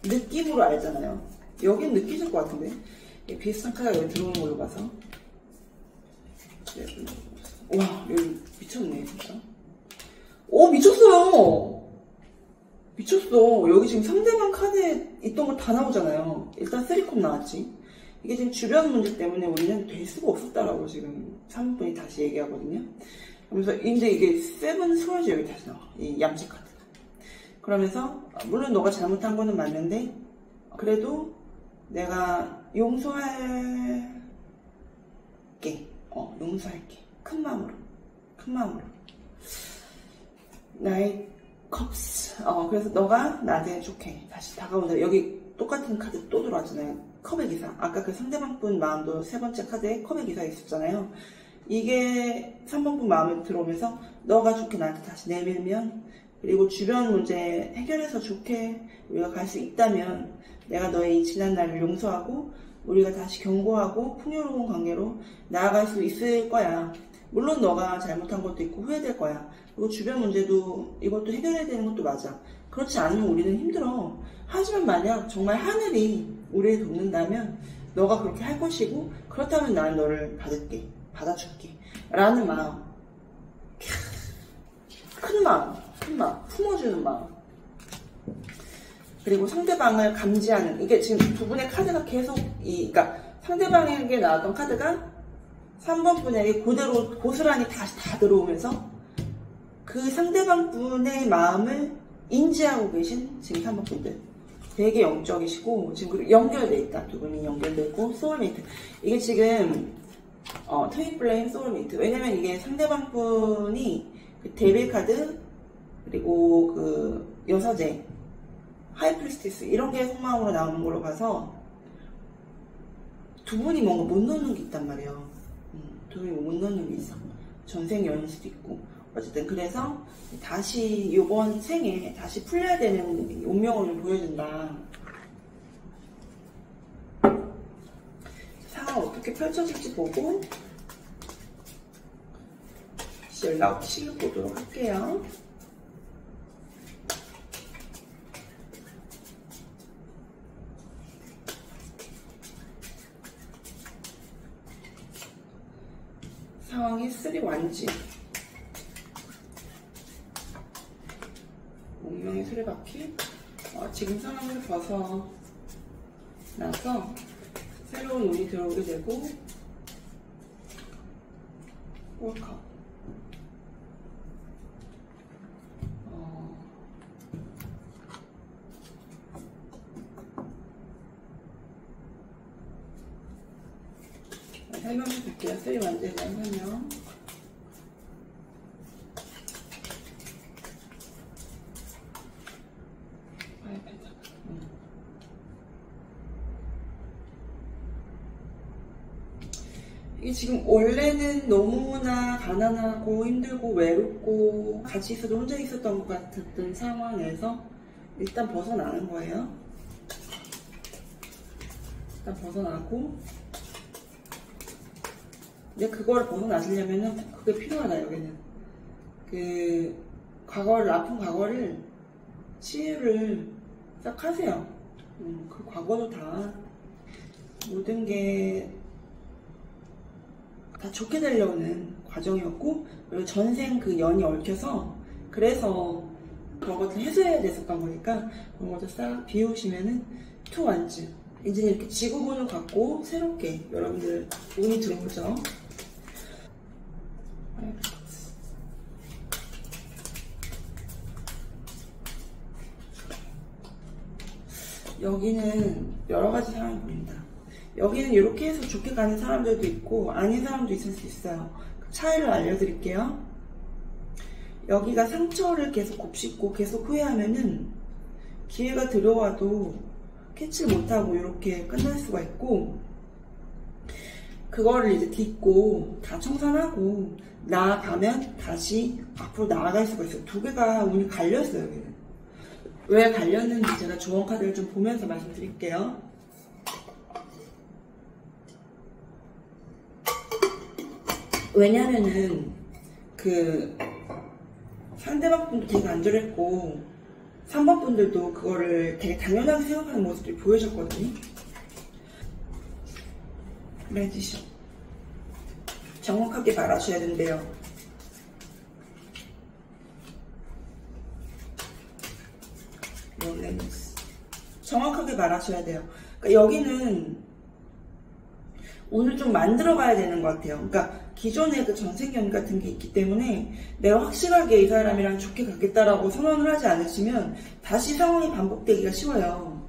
Speaker 1: 느낌으로 알잖아요. 여긴 느끼실 것 같은데, 비슷한 카드가 여기 들어오는 걸로 봐서. 와, 여기 미쳤네 진짜. 오, 미쳤어요. 미쳤어. 여기 지금 상대방 카드에 있던 거 다 나오잖아요. 일단 3컵 나왔지. 이게 지금 주변 문제 때문에 우리는 될 수가 없었다라고 지금 3분이 다시 얘기하거든요. 그러면서 근데 이게 7 스월즈 여기 다시 나와. 이 양식 카드가. 그러면서 물론 너가 잘못한 거는 맞는데 그래도 내가 용서할게. 용서할게. 큰 마음으로. 나의 컵스. 그래서 너가 나한테 좋게 다시 다가온다. 여기 똑같은 카드 또 들어왔잖아요. 컵의 기사. 아까 그 상대방 분 마음도 세 번째 카드에 컵의 기사 있었잖아요. 이게 3번 분 마음에 들어오면서 너가 좋게 나한테 다시 내밀면, 그리고 주변 문제 해결해서 좋게 우리가 갈 수 있다면 내가 너의 이 지난 날을 용서하고 우리가 다시 견고하고 풍요로운 관계로 나아갈 수 있을 거야. 물론 너가 잘못한 것도 있고 후회될 거야. 그리고 주변 문제도 이것도 해결해야 되는 것도 맞아. 그렇지 않으면 우리는 힘들어. 하지만 만약 정말 하늘이 우리를 돕는다면 너가 그렇게 할 것이고, 그렇다면 난 너를 받아줄게 라는 마음. 큰 마음, 품어주는 마음. 그리고 상대방을 감지하는, 이게 지금 두 분의 카드가 계속 그러니까 상대방에게 나왔던 카드가 3번 분에게 그대로 고스란히 다시 다 들어오면서 그 상대방 분의 마음을 인지하고 계신 지금 3번 분들. 되게 영적이시고 지금 연결돼 있다. 두 분이 연결돼 있고 소울메이트. 이게 지금 트윈 플레임 소울메이트. 왜냐면 이게 상대방 분이 그 데빌 카드, 그리고 그 여서제, 하이프리스티스 이런 게 속마음으로 나오는 걸로 봐서 두 분이 뭔가 못 넣는 게 있단 말이에요. 두 분이 못 넣는 게 있어. 전생 연일 수도 있고. 어쨌든 그래서 다시 이번 생에 다시 풀려야 되는 운명을 좀 보여준다. 상황 어떻게 펼쳐질지 보고 연락식을 보도록 할게요. 상황이 3 완지. 운명의 수레바퀴. 지금 상황을 벗어나서 새로운 운이 들어오게 되고, 꼴컵. 설명해 줄게요. 3 완지에 대한 설명. 이게 지금 원래는 너무나 가난하고 힘들고 외롭고 같이 있어도 혼자 있었던 것 같았던 상황에서 일단 벗어나는 거예요. 일단 벗어나고, 근데 그걸 벗어나시려면은 그게 필요하다. 여기는 그 과거를, 아픈 과거를 치유를 싹 하세요. 그 과거도 다 모든 게 다 좋게 되려는 과정이었고, 그리고 전생 그 연이 얽혀서 그래서 그런 것들 해소해야 됐었던 거니까 그런 것들 싹 비우시면은 투 완즈. 이제 이렇게 지구본을 갖고 새롭게 여러분들 운이 들어오죠. 여기는 여러 가지 상황이 보인다. 여기는 이렇게 해서 좋게 가는 사람들도 있고 아닌 사람도 있을 수 있어요. 그 차이를 알려드릴게요. 여기가 상처를 계속 곱씹고 계속 후회하면은 기회가 들어와도 캐치 못하고 이렇게 끝날 수가 있고, 그거를 이제 딛고 다 청산하고 나아가면 다시 앞으로 나아갈 수가 있어요. 두 개가 운이 갈렸어요. 여기는. 왜 갈렸는지 제가 조언 카드를 좀 보면서 말씀드릴게요. 왜냐면은 그 상대방 분도 되게 안절했고 3번 분들도 그거를 되게 당연하게 생각하는 모습들이 보여졌거든요. 매지션. 정확하게 말하셔야 된대요. 정확하게 말하셔야 돼요. 그러니까 여기는 오늘 좀 만들어 가야 되는 것 같아요. 그러니까 기존의 그 전생연 같은 게 있기 때문에 내가 확실하게 이 사람이랑 좋게 가겠다라고 선언을 하지 않으시면 다시 상황이 반복되기가 쉬워요.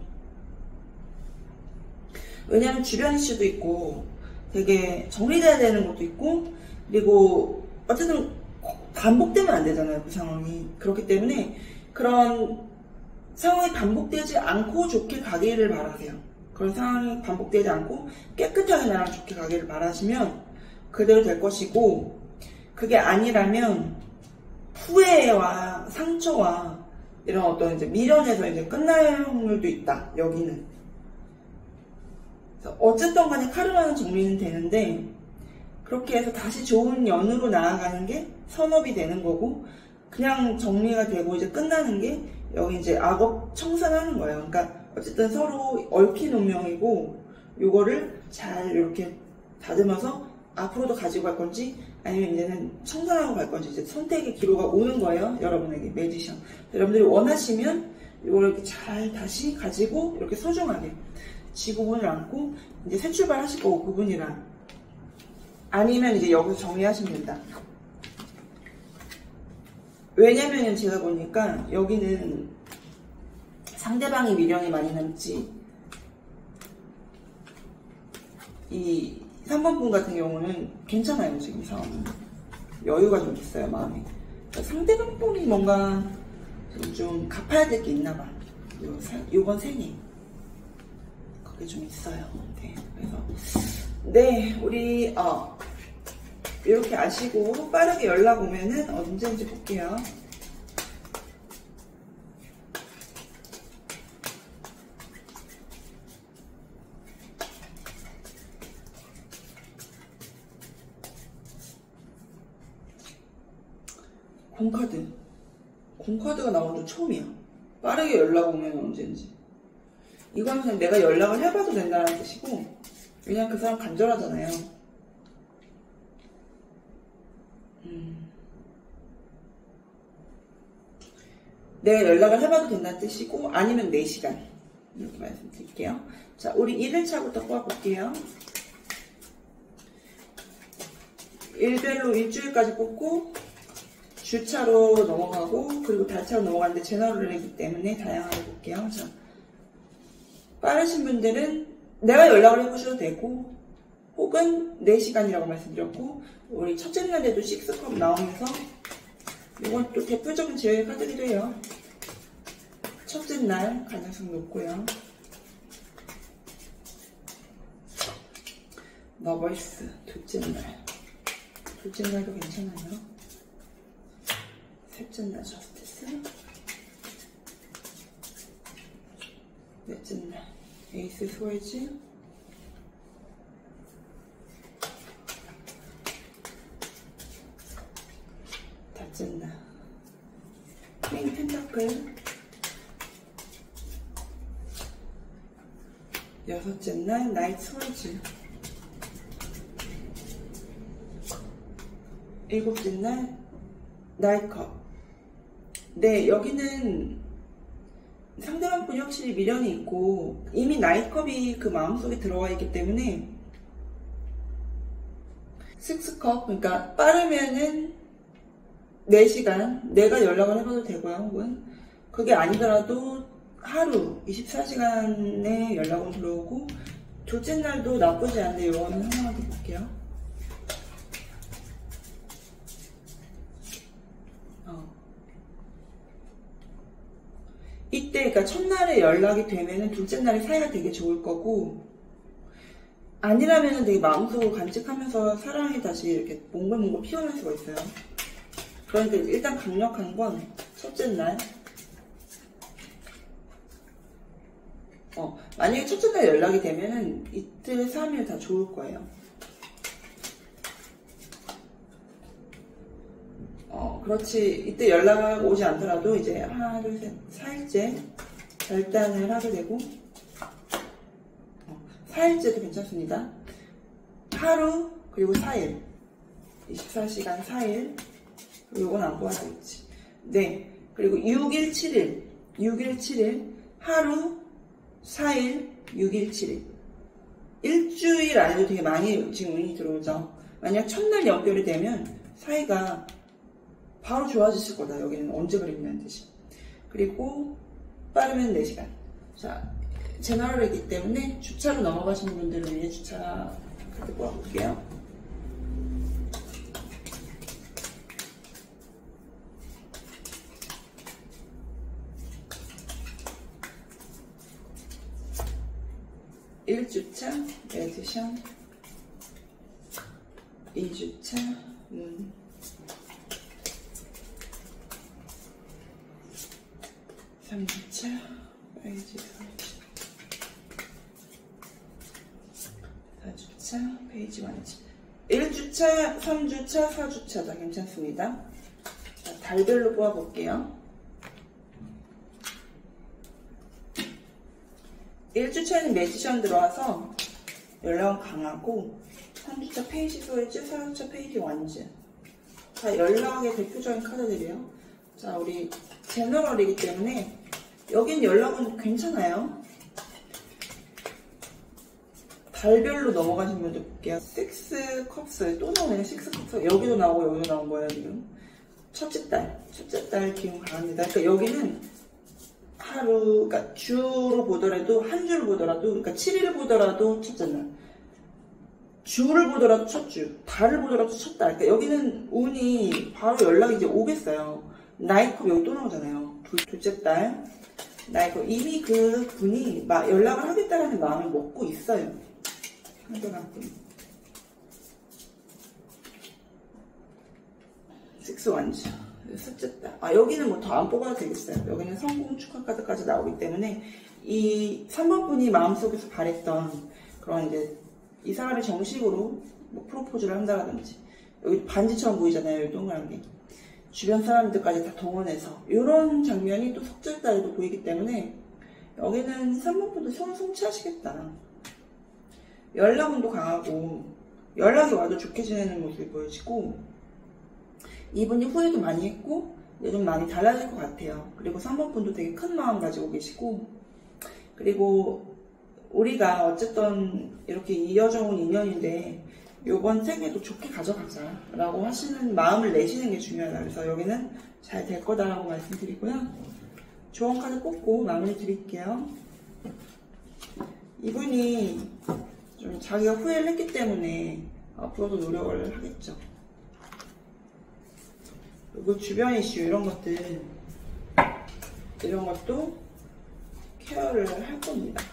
Speaker 1: 왜냐하면 주변 이슈도 있고 되게 정리돼야 되는 것도 있고, 그리고 어쨌든 반복되면 안 되잖아요, 그 상황이. 그렇기 때문에 그런 상황이 반복되지 않고 좋게 가기를 바라세요. 그런 상황이 반복되지 않고 깨끗하게 나랑 좋게 가기를 바라시면 그대로 될 것이고, 그게 아니라면 후회와 상처와 이런 어떤 이제 미련에서 이제 끝날 확률도 있다, 여기는. 어쨌든 간에 카르마는 정리는 되는데, 그렇게 해서 다시 좋은 연으로 나아가는 게 선업이 되는 거고, 그냥 정리가 되고 이제 끝나는 게 여기 이제 악업 청산하는 거예요. 그러니까 어쨌든 서로 얽힌 운명이고, 요거를 잘 이렇게 다듬어서 앞으로도 가지고 갈 건지 아니면 이제는 청산하고 갈 건지 이제 선택의 기로가 오는 거예요, 여러분에게. 매지션. 여러분들이 원하시면 이걸 이렇게 잘 다시 가지고 이렇게 소중하게 지구본을 안고 이제 새 출발 하실 거고, 그분이랑. 아니면 이제 여기서 정리하시면 된다. 왜냐면 제가 보니까 여기는 상대방이 미련이 많이 남지, 이 3번 분 같은 경우는 괜찮아요. 지금 상황은 여유가 좀 있어요, 마음이. 그러니까 상대방 분이 뭔가 좀 갚아야 될 게 있나 봐, 요번 생에. 그게 좀 있어요. 네, 그래서 네, 우리 이렇게 아시고 빠르게 연락 오면은 언제인지 볼게요. 공카드가 나온 건 처음이야. 빠르게 연락 오면 언제인지. 이건 그냥 내가 연락을 해봐도 된다는 뜻이고, 왜냐면 그 사람 간절하잖아요. 내가 연락을 해봐도 된다는 뜻이고, 아니면 4시간. 이렇게 말씀드릴게요. 자, 우리 1일차부터 뽑아볼게요. 일별로 일주일까지 뽑고, 주차로 넘어가고, 그리고 달차로 넘어가는데 제너럴이기 때문에 다양하게 볼게요. 자, 빠르신 분들은 내가 연락을 해보셔도 되고, 혹은 4시간이라고 말씀드렸고, 우리 첫째 날에도 6컵 나오면서, 이건 또 대표적인 제외 카드기도 해요. 첫째 날 가능성 높고요. 너버스 둘째 날도 괜찮아요. 셋째 날 저스티스, 넷째 날 에이스 스월즈, 다째 날 킹 펜타클, 여섯째 날 나이트 스월즈, 일곱째 날 나이컵. 네, 여기는 상대방 분이 확실히 미련이 있고 이미 나이컵이 그 마음속에 들어와 있기 때문에 식스컵, 그러니까 빠르면은 4시간 내가 연락을 해봐도 되고요. 혹은 그게 아니더라도 하루 24시간에 연락은 들어오고 둘째 날도 나쁘지 않은데 이거는 하나만 더 볼게요. 이때 그러니까 첫날에 연락이 되면은 둘째 날에 사이가 되게 좋을 거고 아니라면은 되게 마음속으로 간직하면서 사랑이 다시 이렇게 몽글몽글 피어날 수가 있어요. 그런데 일단 강력한 건 첫째 날. 만약에 첫째 날 연락이 되면은 이틀, 3일 다 좋을 거예요. 그렇지. 이때 연락 오지 않더라도 이제 하나, 둘, 셋, 4일째 결단을 하게 되고 4일째도 괜찮습니다. 하루 그리고 4일 24시간 4일 그리고 이건 안 보아야겠지. 네. 그리고 6일 7일 6일 7일 하루 4일 6일 7일 일주일 안에도 되게 많이 지금 운이 들어오죠. 만약 첫날 연결이 되면 사이가 바로 좋아지실 거다. 여기는 언제 그랬냐는 뜻이. 그리고 빠르면 4시간. 자, 제너럴이기 때문에 주차로 넘어가시는 분들을 위해 주차 카드 뽑아볼게요. (1주차) 레드션, 2주차 문, 3주차 페이지 4주차 페이지 완지. 1주차, 3주차, 4주차 다 괜찮습니다. 자, 달별로 뽑아볼게요. 1주차에는 매지션 들어와서 연락은 강하고 3주차 페이지 소일즈, 4주차 페이지 완즈. 자, 연락의 대표적인 카드들이에요. 자, 우리 제너럴이기 때문에 여긴 연락은 괜찮아요. 달별로 넘어가시는 분들 볼게요. 6컵스 또 나오네요. 6컵스 여기도 나오고 여기도 나온 거예요 지금. 첫째 달 기운 강합니다. 그러니까 여기는 하루, 그러니까 주로 보더라도 한 주를 보더라도, 그러니까 7일을 보더라도 첫째 날, 주를 보더라도 첫 주, 달을 보더라도 첫 달. 그러니까 여기는 운이 바로 연락이 이제 오겠어요. 나이컵 여기 또 나오잖아요. 둘째 달 나이컵. 이미 그 분이 연락을 하겠다라는 마음을 먹고 있어요. 상대방 분. 6 완즈. 셋째 달. 여기는 뭐 더 안 뽑아도 되겠어요. 여기는 성공 축하 카드까지 나오기 때문에 이 3번 분이 마음속에서 바랬던 그런 이제 이 사람이 정식으로 뭐 프로포즈를 한다라든지 여기 반지처럼 보이잖아요. 여기 동그란 게. 주변 사람들까지 다 동원해서 이런 장면이 또 석절 달에도 보이기 때문에 여기는 3번 분도 손 송치하시겠다. 연락운도 강하고 연락이 와도 좋게 지내는 모습이 보여지고 이분이 후회도 많이 했고 요즘 많이 달라질 것 같아요. 그리고 3번 분도 되게 큰 마음 가지고 계시고 그리고 우리가 어쨌든 이렇게 이어져 온 인연인데 요번 생에도 좋게 가져가자 라고 하시는 마음을 내시는 게 중요하다. 그래서 여기는 잘 될 거다라고 말씀드리고요. 조언 카드 뽑고 마무리 드릴게요. 이분이 좀 자기가 후회를 했기 때문에 앞으로도 노력을 하겠죠. 그리고 주변 이슈 이런 것도 케어를 할 겁니다.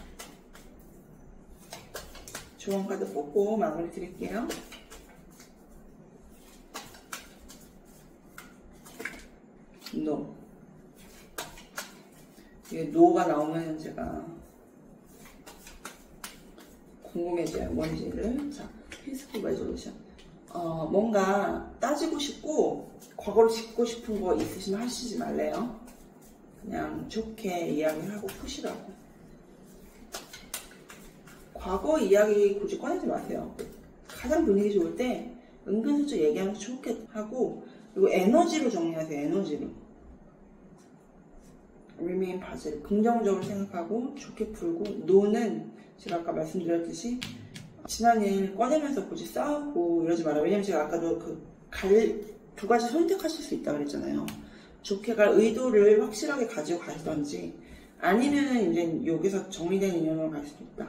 Speaker 1: 조언 카드 뽑고 마무리 드릴게요. 노. 이게 노가 나오면 제가 궁금해져요. 뭔지를. 자, 피스풀 레졸루션. 뭔가 따지고 싶고 과거로 짚고 싶은 거 있으시면 하시지 말래요. 그냥 좋게 이야기하고 푸시라고. 과거 이야기 굳이 꺼내지 마세요. 가장 분위기 좋을 때 은근슬쩍 얘기하면 좋게 하고, 그리고 에너지로 정리하세요. 에너지로. remain positive. 긍정적으로 생각하고 좋게 풀고, no는 제가 아까 말씀드렸듯이 지난 일 꺼내면서 굳이 싸우고 이러지 마라. 왜냐면 제가 아까도 두 가지 선택하실 수 있다고 그랬잖아요. 좋게 갈 의도를 확실하게 가지고 가시던지, 아니면은 이제 여기서 정리된 인연으로 갈 수도 있다.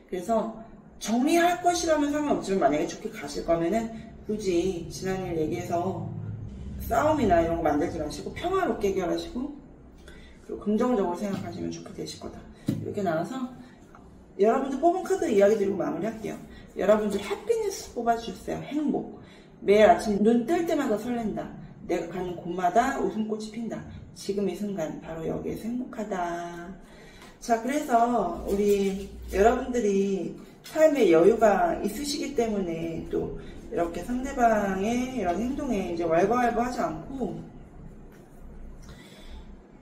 Speaker 1: 그래서 정리할 것이라면 상관없지만 만약에 좋게 가실 거면은 굳이 지난 일 얘기해서 싸움이나 이런 거 만들지 마시고 평화롭게 해결하시고, 그리고 긍정적으로 생각하시면 좋게 되실 거다. 이렇게 나와서 여러분들 뽑은 카드 이야기 드리고 마무리할게요. 여러분들 해피니스 뽑아주셨어요. 행복. 매일 아침 눈 뜰 때마다 설렌다. 내가 가는 곳마다 웃음꽃이 핀다. 지금 이 순간 바로 여기에서 행복하다. 자, 그래서 우리 여러분들이 삶에 여유가 있으시기 때문에 또 이렇게 상대방의 이런 행동에 이제 왈가왈부하지 않고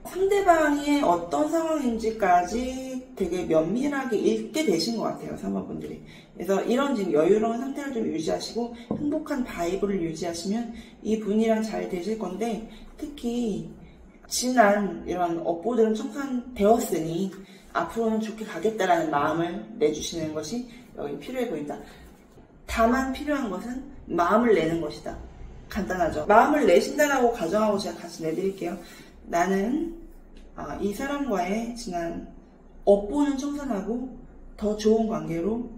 Speaker 1: 상대방이 어떤 상황인지까지 되게 면밀하게 읽게 되신 것 같아요, 3번 분들이. 그래서 이런 지금 여유로운 상태를 좀 유지하시고 행복한 바이브를 유지하시면 이 분이랑 잘 되실 건데, 특히 지난 이런 업보들은 청산되었으니 앞으로는 좋게 가겠다라는 마음을 내주시는 것이 여기 필요해 보인다. 다만 필요한 것은 마음을 내는 것이다. 간단하죠. 마음을 내신다라고 가정하고 제가 같이 내드릴게요. 나는 이 사람과의 지난 업보는 청산하고 더 좋은 관계로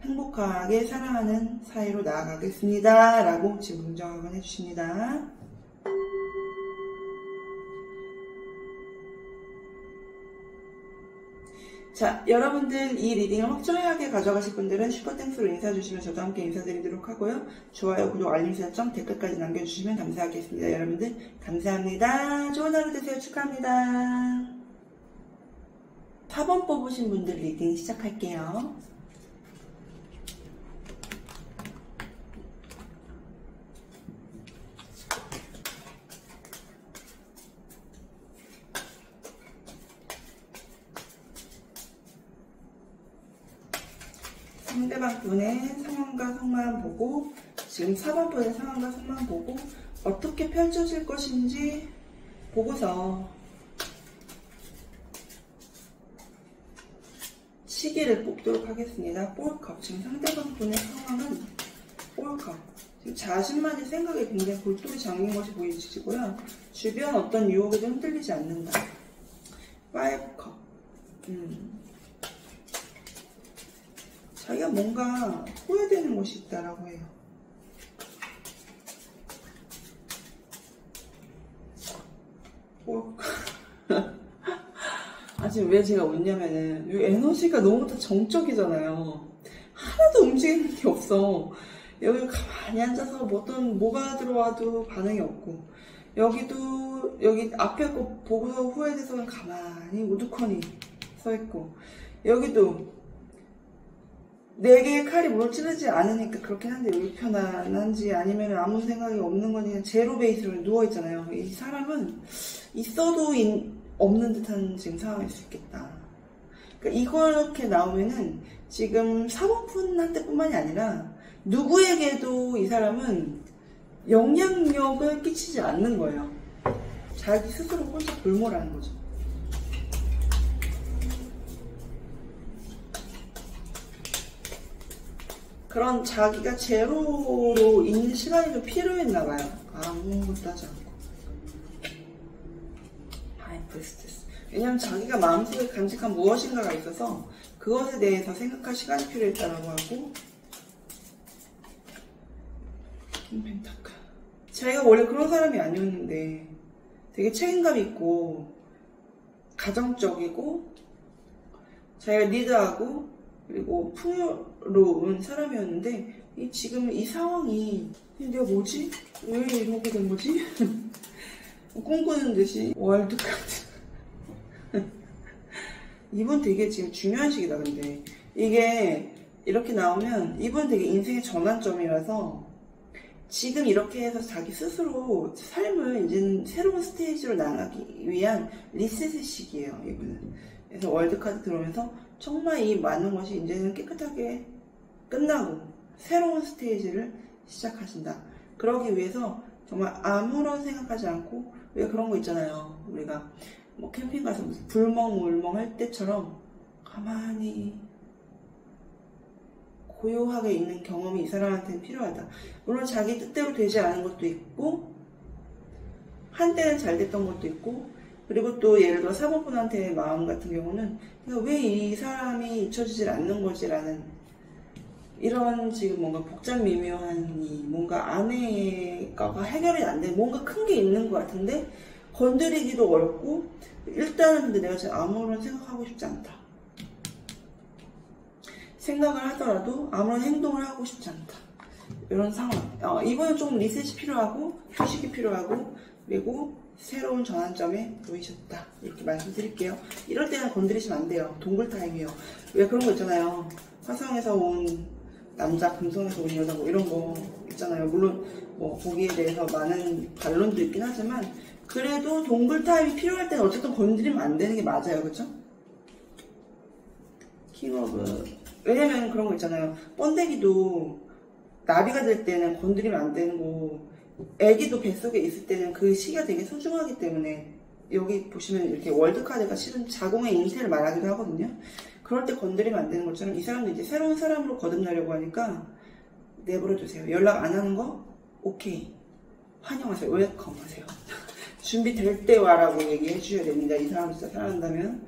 Speaker 1: 행복하게 사랑하는 사이로 나아가겠습니다. 라고 지금 긍정을 해주십니다. 자, 여러분들 이 리딩을 확정하게 가져가실 분들은 슈퍼땡스로 인사주시면 저도 함께 인사드리도록 하고요. 좋아요, 구독, 알림 설정, 댓글까지 남겨주시면 감사하겠습니다. 여러분들 감사합니다. 좋은 하루 되세요. 축하합니다. 4번 뽑으신 분들 리딩 시작할게요. 상대방 분의 상황과 속만 보고, 지금 4번 분의 상황과 속만 보고 어떻게 펼쳐질 것인지 보고서 시기를 뽑도록 하겠습니다. 4컵. 지금 상대방 분의 상황은 4컵. 지금 자신만의 생각에 굉장히 골똘히 잠긴 것이 보이시고요. 주변 어떤 유혹에도 흔들리지 않는다. 5컵. 자기가 뭔가 후회되는 것이 있다라고 해요. 지금 왜 제가 웃냐면은 이 에너지가 너무 다 정적이잖아요. 하나도 움직이는 게 없어. 여기 가만히 앉아서 뭐가 들어와도 반응이 없고, 여기 앞에 거 보고서 후회돼서 그냥 가만히 우두커니 서있고, 여기도 4개의 칼이 뭘 찌르지 않으니까 그렇긴 한데, 왜 편안한지 아니면 아무 생각이 없는 거니 그냥 제로 베이스로 누워있잖아요. 이 사람은 있어도 없는 듯한 지금 상황일 수 있겠다. 그러니까 이렇게 나오면은 지금 사모분한테 뿐만이 아니라 누구에게도 이 사람은 영향력을 끼치지 않는 거예요. 자기 스스로 혼자 골몰하는 거죠. 그런 자기가 제로로 있는 시간이 좀 필요했나 봐요. 아무것도 하지 않고. 하이프리스테스. 왜냐면 자기가 마음속에 간직한 무엇인가가 있어서 그것에 대해서 생각할 시간이 필요했다라고 하고, 킹펜타클. 자기가 원래 그런 사람이 아니었는데 되게 책임감 있고 가정적이고 자기가 리드하고 그리고 풍요로운 사람이었는데, 지금 이 상황이 내가 뭐지? 왜 이러게 된 거지? 꿈꾸는 듯이 월드카드. 이분 되게 지금 중요한 시기다. 근데 이게 이렇게 나오면 이분 되게 인생의 전환점이라서 지금 이렇게 해서 자기 스스로 삶을 이제는 새로운 스테이지로 나가기 위한 리셋의 시기예요, 이분은. 그래서 월드카드 들어오면서 정말 이 많은 것이 이제는 깨끗하게 끝나고 새로운 스테이지를 시작하신다. 그러기 위해서 정말 아무런 생각하지 않고, 왜 그런 거 있잖아요. 우리가 뭐 캠핑 가서 무슨 불멍울멍 할 때처럼 가만히 고요하게 있는 경험이 이 사람한테는 필요하다. 물론 자기 뜻대로 되지 않은 것도 있고, 한때는 잘 됐던 것도 있고, 그리고 또 예를 들어 사모분한테의 마음 같은 경우는 왜 이 사람이 잊혀지질 않는 거지라는 이런 지금 뭔가 복잡 미묘한 뭔가 안에가 해결이 안 돼. 뭔가 큰 게 있는 것 같은데 건드리기도 어렵고, 일단은 근데 내가 지금 아무런 생각하고 싶지 않다. 생각을 하더라도 아무런 행동을 하고 싶지 않다. 이런 상황. 이번엔 좀 리셋이 필요하고 휴식이 필요하고, 그리고 새로운 전환점에 놓이셨다. 이렇게 말씀드릴게요. 이럴 때는 건드리시면 안 돼요. 동굴 타임이에요. 왜 그런 거 있잖아요. 화성에서 온 남자, 금성에서 온 여자 뭐 이런 거 있잖아요. 물론 뭐 거기에 대해서 많은 반론도 있긴 하지만, 그래도 동굴 타임이 필요할 때는 어쨌든 건드리면 안 되는 게 맞아요. 그쵸? 킹 오브, 왜냐면 그런 거 있잖아요. 번데기도 나비가 될 때는 건드리면 안 되는 거, 애기도 뱃속에 있을 때는 그 시기가 되게 소중하기 때문에, 여기 보시면 이렇게 월드카드가 실은 자궁의 잉태를 말하기도 하거든요. 그럴 때 건드리면 안 되는 것처럼 이 사람도 이제 새로운 사람으로 거듭나려고 하니까 내버려두세요. 연락 안 하는 거? 오케이. 환영하세요. 웰컴 하세요. 준비될 때 와라고 얘기해 주셔야 됩니다. 이 사람 진짜 사랑한다면.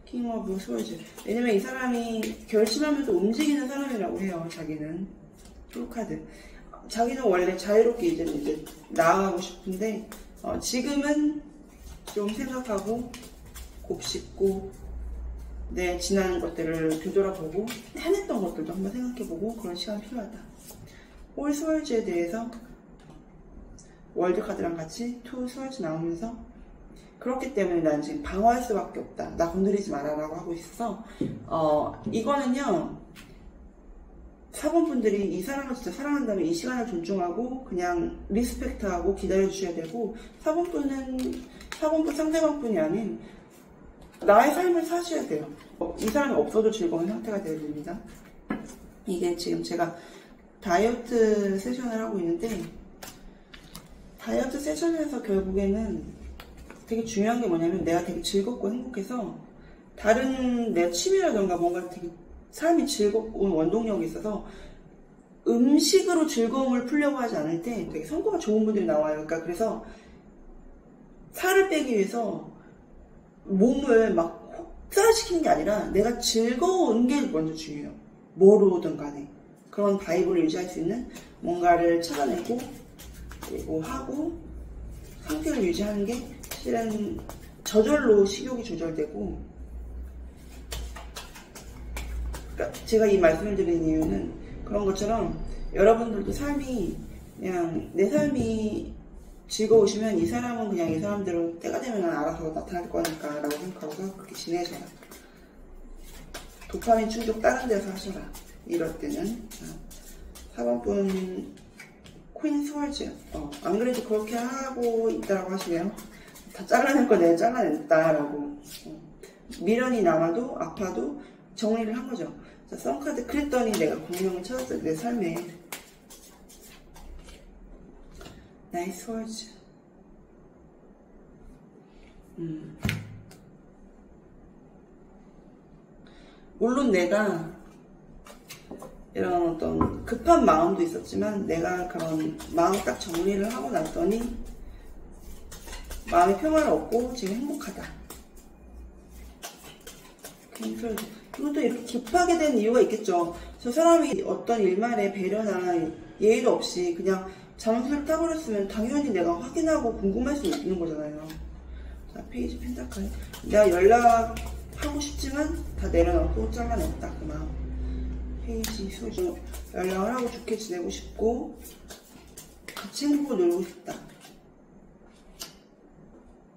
Speaker 1: 킹 오브 스월즈. 왜냐면 이 사람이 결심하면서 움직이는 사람이라고 해요. 자기는. 풀카드. 자기는 원래 자유롭게 이제 나아가고 싶은데, 지금은 좀 생각하고 곱씹고 내 지난 것들을 되돌아보고 해냈던 것들도 한번 생각해보고 그런 시간이 필요하다. 올 스월즈에 대해서 월드카드랑 같이 투 스월즈 나오면서, 그렇기 때문에 난 지금 방어할 수밖에 없다. 나 건드리지 마라라고 하고 있어서, 이거는요, 사본분들이 이 사람을 진짜 사랑한다면 이 시간을 존중하고 그냥 리스펙트하고 기다려주셔야 되고, 사본분 상대방뿐이 아닌 나의 삶을 사셔야 돼요. 이 사람이 없어도 즐거운 상태가 되어야 됩니다. 이게 지금 제가 다이어트 세션을 하고 있는데, 다이어트 세션에서 결국에는 되게 중요한 게 뭐냐면, 내가 되게 즐겁고 행복해서 다른 내 취미라던가 뭔가 되게 삶이 즐겁고 원동력이 있어서 음식으로 즐거움을 풀려고 하지 않을 때 되게 성과가 좋은 분들이 나와요. 그러니까 그래서 살을 빼기 위해서 몸을 막 혹사시키는 게 아니라 내가 즐거운 게 먼저 중요해요. 뭐로든 간에. 그런 바이브를 유지할 수 있는 뭔가를 찾아내고, 그리고 하고, 상태를 유지하는 게 실은 저절로 식욕이 조절되고, 그러니까 제가 이 말씀을 드리는 이유는 그런 것처럼 여러분들도 삶이 그냥 내 삶이 즐거우시면 이 사람은 그냥 이 사람대로 때가 되면 알아서 나타날 거니까 라고 생각하고서 그렇게 지내셔라. 도파민 충족 다른 데서 하셔라. 이럴 때는. 4번분 코인 스월즈. 안 그래도 그렇게 하고 있다라고 하시네요. 다 잘라낼 거 내가 잘라냈다라고. 미련이 남아도 아파도 정리를 한 거죠. 자, 썬카드 그랬더니 내가 공명을 찾았어요. 내 삶에. 나이스 월즈. 물론 내가 이런 어떤 급한 마음도 있었지만, 내가 그런 마음 딱 정리를 하고 났더니 마음의 평화를 얻고 지금 행복하다. 이것도 이렇게 급하게 된 이유가 있겠죠. 저 사람이 어떤 일말의 배려나 예의도 없이 그냥 잠수를 타버렸으면 당연히 내가 확인하고 궁금할 수 있는 거잖아요. 자, 페이지 펜타클. 내가 연락하고 싶지만 다 내려놓고 잘라냈다. 그 마음. 페이지 소주. 연락을 하고 좋게 지내고 싶고 같이 행복을 놀고 싶다.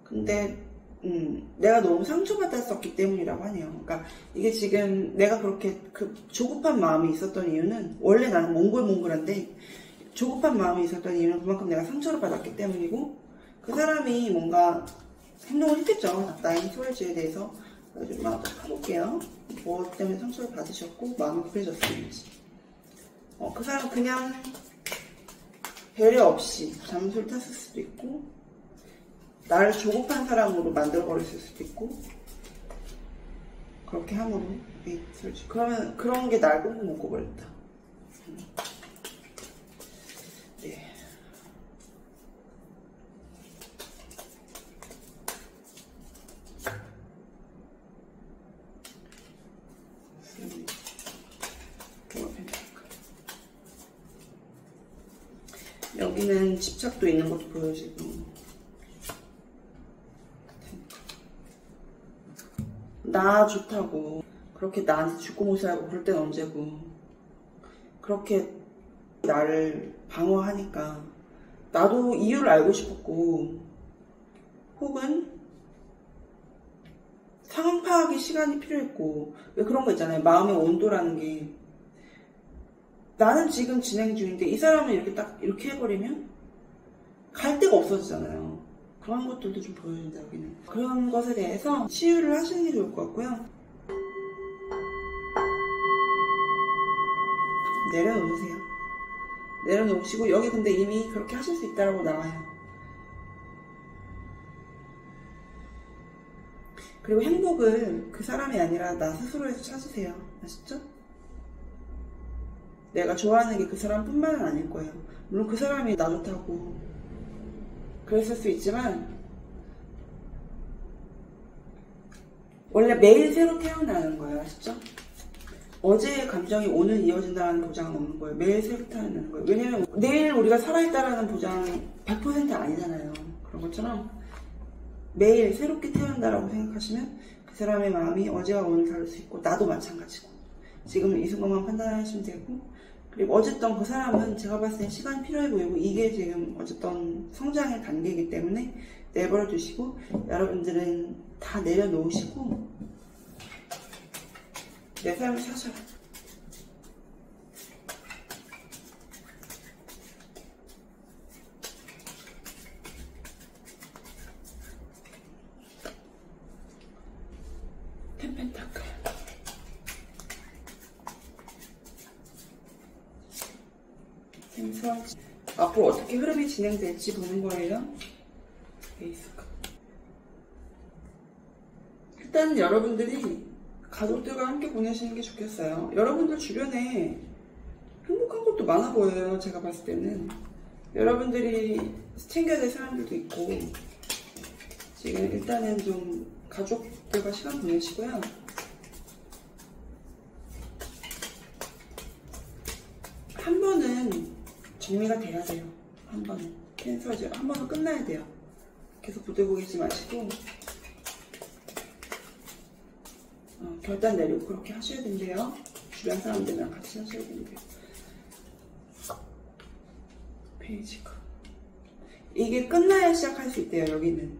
Speaker 1: 근데 내가 너무 상처받았었기 때문이라고 하네요. 그러니까 이게 지금 내가 그렇게 조급한 마음이 있었던 이유는, 원래 나는 몽골한데 조급한 마음이 있었던 이유는 그만큼 내가 상처를 받았기 때문이고, 그 사람이 뭔가 행동을 했겠죠. 나의 스월즈에 대해서. 좀 파볼게요. 뭐 때문에 상처를 받으셨고 마음이 급해졌는지. 그 사람 그냥 배려 없이 잠수를 탔을 수도 있고, 나를 조급한 사람으로 만들어버렸을 수도 있고, 그렇게 함으로, 솔직히. 그러면 그런 게 날 꽁꽁 묶어버렸다. 네. 여기는 집착도 있는 것도 보여지고, 나 좋다고 그렇게 나한테 죽고 못살고 그럴 땐 언제고, 그렇게 나를 방어하니까 나도 이유를 알고 싶었고, 혹은 상황 파악의 시간이 필요했고, 왜 그런 거 있잖아요. 마음의 온도라는 게, 나는 지금 진행 중인데 이 사람은 이렇게 딱 이렇게 해버리면 갈 데가 없어지잖아요. 그런 것들도 좀 보여준다, 여기는. 그런 것에 대해서 치유를 하시는 게 좋을 것 같고요. 내려놓으세요. 내려놓으시고, 여기 근데 이미 그렇게 하실 수 있다라고 나와요. 그리고 행복을 그 사람이 아니라 나 스스로에서 찾으세요. 아시죠? 내가 좋아하는 게 그 사람뿐만은 아닐 거예요. 물론 그 사람이 나 좋다고 그랬을 수 있지만, 원래 매일 새로 태어나는 거예요. 아시죠? 어제의 감정이 오늘 이어진다는 보장은 없는 거예요. 매일 새로 태어나는 거예요. 왜냐면 내일 우리가 살아있다라는 보장이 100% 아니잖아요. 그런 것처럼 매일 새롭게 태어난다라고 생각하시면 그 사람의 마음이 어제와 오늘 다를 수 있고, 나도 마찬가지고, 지금 이 순간만 판단하시면 되고, 그리고 어쨌든 그 사람은 제가 봤을 땐 시간이 필요해 보이고, 이게 지금 어쨌든 성장의 단계이기 때문에 내버려 두시고, 여러분들은 다 내려놓으시고 내 삶을 사셔라. 펜펜타클. 생소하지. 앞으로 어떻게 흐름이 진행될지 보는 거예요. 에이스가. 일단 여러분들이 가족들과 함께 보내시는 게 좋겠어요. 여러분들 주변에 행복한 것도 많아 보여요. 제가 봤을 때는 여러분들이 챙겨야 될 사람들도 있고, 지금 일단은 좀 가족들과 시간 보내시고요. 한 번은 정리가 돼야 돼요. 한 번은 캔서죠. 한 번은 끝나야 돼요. 계속 보들고 계시지 마시고 결단 내리고 그렇게 하셔야 된대요. 주변 사람들이랑 같이 하셔야 된대요. 페이지가 이게 끝나야 시작할 수 있대요. 여기는.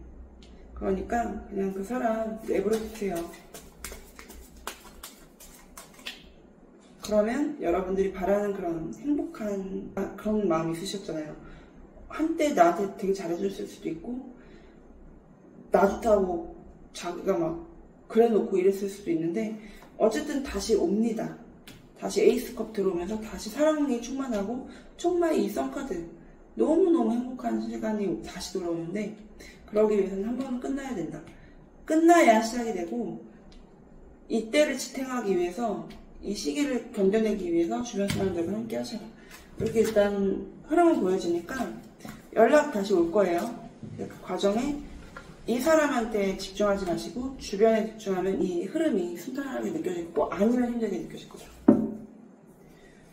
Speaker 1: 그러니까 그냥 그 사람 내버려 두세요. 그러면 여러분들이 바라는 그런 행복한 그런 마음이 있으셨잖아요. 한때 나한테 되게 잘해줬을 수도 있고, 나 좋다고 자기가 막 그래놓고 이랬을 수도 있는데, 어쨌든 다시 옵니다. 다시 에이스컵 들어오면서 다시 사랑이 충만하고, 정말 이 썬카드 너무너무 행복한 시간이 다시 돌아오는데, 그러기 위해서는 한 번은 끝나야 된다. 끝나야 시작이 되고, 이때를 지탱하기 위해서, 이 시기를 견뎌내기 위해서 주변 사람들과 함께 하셔라. 이렇게 일단 흐름을 보여주니까 연락 다시 올 거예요. 그 과정에 이 사람한테 집중하지 마시고 주변에 집중하면 이 흐름이 순탄하게 느껴지고, 아니면 힘들게 느껴질 거죠.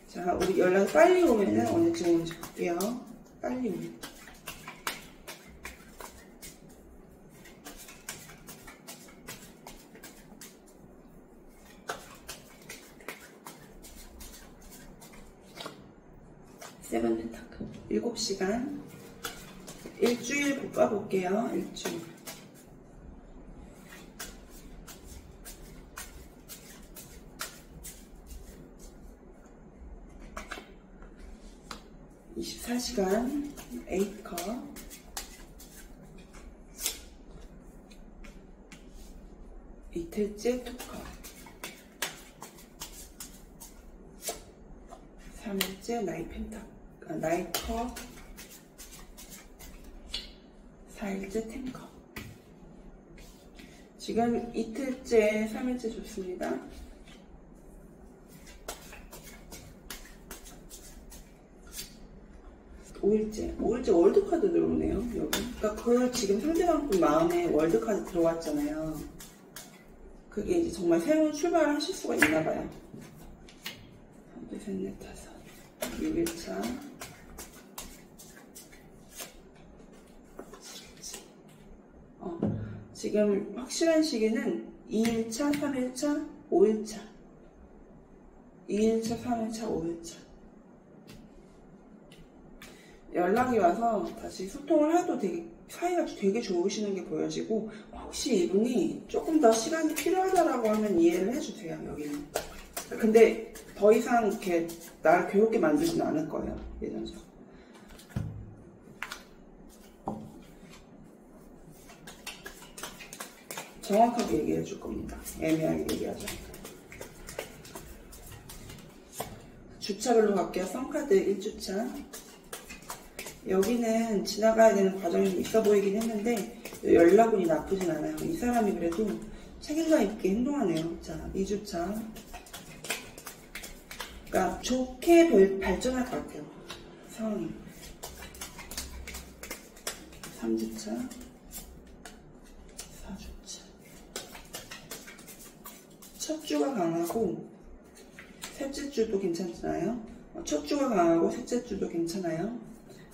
Speaker 1: 자, 우리 연락이 빨리 오면은 언제쯤 오는지 볼게요. 빨리 오면. 세븐 펜타클 7시간 일주일 볶아볼게요. 일주일. (24시간) 8컵. 이틀째 2컵. 3일째 나이 컵 4일째 탱커. 지금 이틀째, 3일째 좋습니다. 5일째 월드카드 들어오네요, 여기. 그러니까 그 지금 상대방분 마음에 월드카드 들어왔잖아요. 그게 이제 정말 새로운 출발을 하실 수가 있나봐요. 3, 2, 3, 4, 5. 6일차. 지금 확실한 시기는 2일차, 3일차, 5일차. 2일차, 3일차, 5일차. 연락이 와서 다시 소통을 해도 사이가 되게 좋으시는 게 보여지고, 혹시 이분이 조금 더 시간이 필요하다라고 하면 이해를 해주세요, 여기는. 근데 더 이상 이렇게 나를 괴롭게 만들지는 않을 거예요, 예전처럼. 정확하게 얘기해 줄 겁니다. 애매하게 얘기하죠. 주차별로 갈게요. 썬카드 1주차. 여기는 지나가야 되는 과정이 있어 보이긴 했는데 연락운이 나쁘진 않아요. 이 사람이 그래도 책임감 있게 행동하네요. 자, 2주차. 그러니까 좋게 발전할 것 같아요. 상황이. 3주차. 4주차. 첫 주가 강하고 셋째 주도 괜찮잖아요. 첫 주가 강하고 셋째 주도 괜찮아요.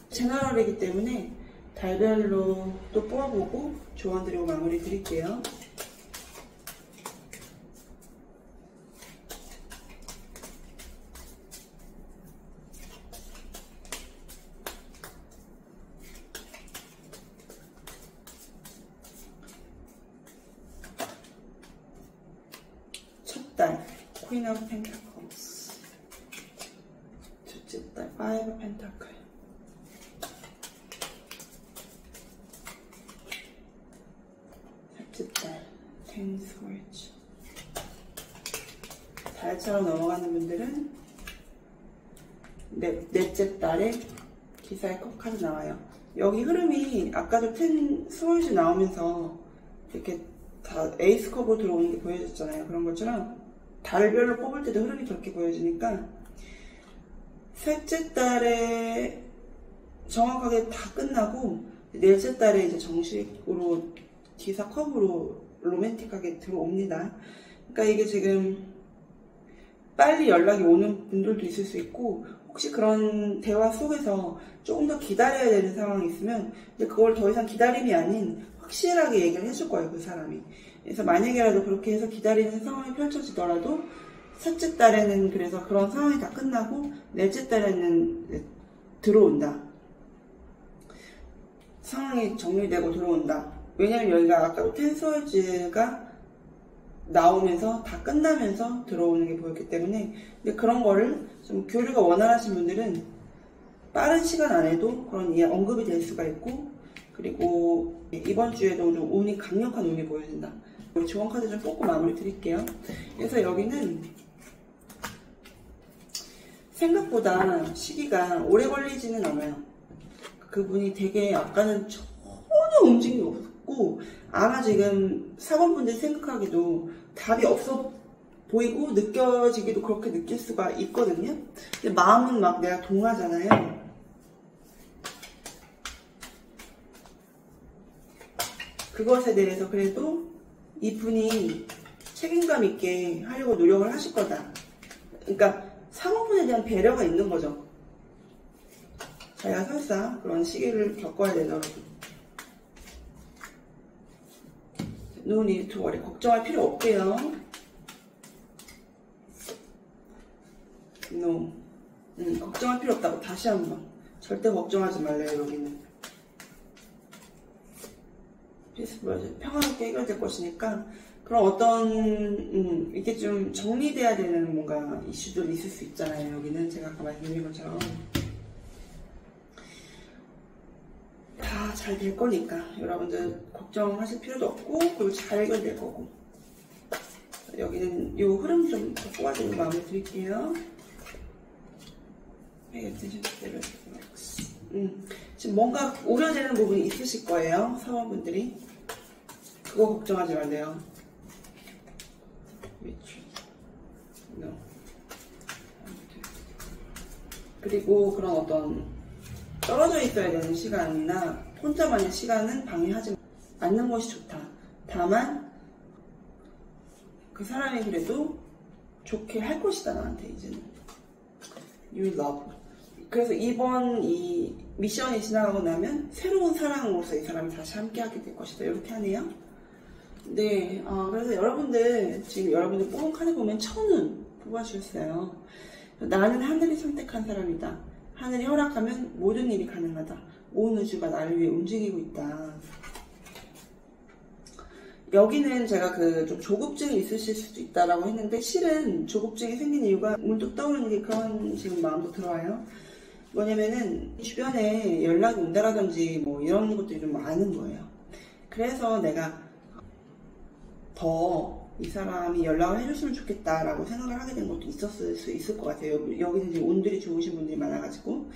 Speaker 1: 제너럴이기 때문에 달별로 또 뽑아보고 조언 드리고 마무리 드릴게요. 첫 달 퀸 오브 펜타클스, 둘째 달 파이브 펜타클, 셋째 달 텐 스워치. 달처럼 넘어가는 분들은 넷째 달에 기사의 컵 카드 나와요. 여기 흐름이 아까도 텐 스워치 나오면서 이렇게 다 에이스 컵으로 들어오는 게 보여졌잖아요. 그런 것처럼 달별로 뽑을 때도 흐름이 그렇게 보여지니까 셋째 달에 정확하게 다 끝나고 넷째 달에 이제 정식으로 기사 컵으로 로맨틱하게 들어옵니다. 그러니까 이게 지금 빨리 연락이 오는 분들도 있을 수 있고, 혹시 그런 대화 속에서 조금 더 기다려야 되는 상황이 있으면 이제 그걸 더 이상 기다림이 아닌 확실하게 얘기를 해줄 거예요, 그 사람이. 그래서 만약에라도 그렇게 해서 기다리는 상황이 펼쳐지더라도 셋째 달에는 그래서 그런 상황이 다 끝나고 넷째 달에는 들어온다. 상황이 정리되고 들어온다. 왜냐면 여기가 아까 텐스월즈가 나오면서 다 끝나면서 들어오는 게 보였기 때문에, 근데 그런 거를 좀 교류가 원활하신 분들은 빠른 시간 안에도 그런 언급이 될 수가 있고, 그리고 이번 주에도 좀 운이 강력한 운이 보여진다. 우리 조언 카드 좀 뽑고 마무리 드릴게요. 그래서 여기는 생각보다 시기가 오래 걸리지는 않아요. 그분이 되게 아까는 전혀 움직임이 없었고, 아마 지금 4번분들 생각하기도 답이 없어 보이고 느껴지기도 그렇게 느낄 수가 있거든요. 근데 마음은 막 내가 동하잖아요. 그것에 대해서 그래도 이분이 책임감 있게 하려고 노력을 하실 거다. 그러니까 상호분에 대한 배려가 있는 거죠. 자기가 설사 그런 시기를 겪어야 되더라도. No need to worry. 걱정할 필요 없대요. No. 걱정할 필요 없다고 다시 한번. 절대 걱정하지 말래요, 여기는. 피스풀 평화롭게 해결될 것이니까, 그럼 어떤 이게 좀 정리돼야 되는 뭔가 이슈들이 있을 수 있잖아요. 여기는 제가 아까 말씀드린 것처럼 다 잘 될 거니까 여러분들 걱정하실 필요도 없고, 그리고 잘 해결될 거고. 여기는 요 흐름 좀 더 뽑아드리고 마무리 드릴게요. 지금 뭔가 우려되는 부분이 있으실 거예요. 사원분들이. 그거 걱정하지 말래요. 그리고 그런 어떤 떨어져 있어야 되는 시간이나 혼자만의 시간은 방해하지 않는 것이 좋다. 다만 그 사람이 그래도 좋게 할 것이다, 나한테 이제는. You love. 그래서 이번 이 미션이 지나가고 나면 새로운 사랑으로서 이 사람이 다시 함께하게 될 것이다, 이렇게 하네요. 네, 그래서 여러분들 지금 여러분들 뽑은 카드 보면 천운 뽑아주셨어요. 나는 하늘이 선택한 사람이다. 하늘이 허락하면 모든 일이 가능하다. 온 우주가 나를 위해 움직이고 있다. 여기는 제가 좀 조급증이 있으실 수도 있다라고 했는데, 실은 조급증이 생긴 이유가 문득 떠오르는 게 그런 지금 마음도 들어와요. 뭐냐면은 주변에 연락이 온다라든지 뭐 이런 것들이 좀 많은 거예요. 그래서 내가 더 이 사람이 연락을 해줬으면 좋겠다라고 생각을 하게 된 것도 있었을 수 있을 것 같아요. 여기는 지금 운들이 좋으신 분들이 많아가지고.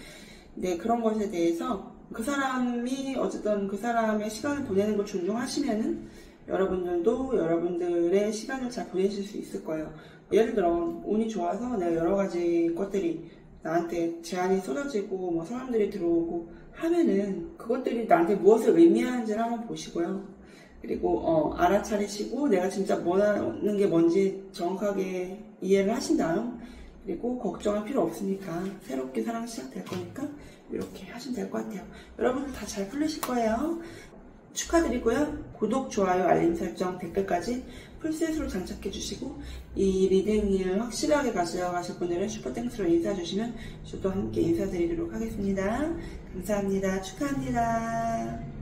Speaker 1: 네, 그런 것에 대해서 그 사람이 어쨌든 그 사람의 시간을 보내는 걸 존중하시면은 여러분들도 여러분들의 시간을 잘 보내실 수 있을 거예요. 예를 들어 운이 좋아서 내가 여러 가지 것들이 나한테 제안이 쏟아지고 뭐 사람들이 들어오고 하면은 그것들이 나한테 무엇을 의미하는지를 한번 보시고요. 그리고 알아차리시고 내가 진짜 원하는 게 뭔지 정확하게 이해를 하신 다음, 그리고 걱정할 필요 없으니까 새롭게 사랑 시작될 거니까 이렇게 하시면 될 것 같아요. 여러분들 다 잘 풀리실 거예요. 축하드리고요. 구독, 좋아요, 알림 설정, 댓글까지 풀셋으로 장착해 주시고, 이 리딩을 확실하게 가져가실 분들은 슈퍼땡스로 인사 주시면 저도 함께 인사드리도록 하겠습니다. 감사합니다. 축하합니다.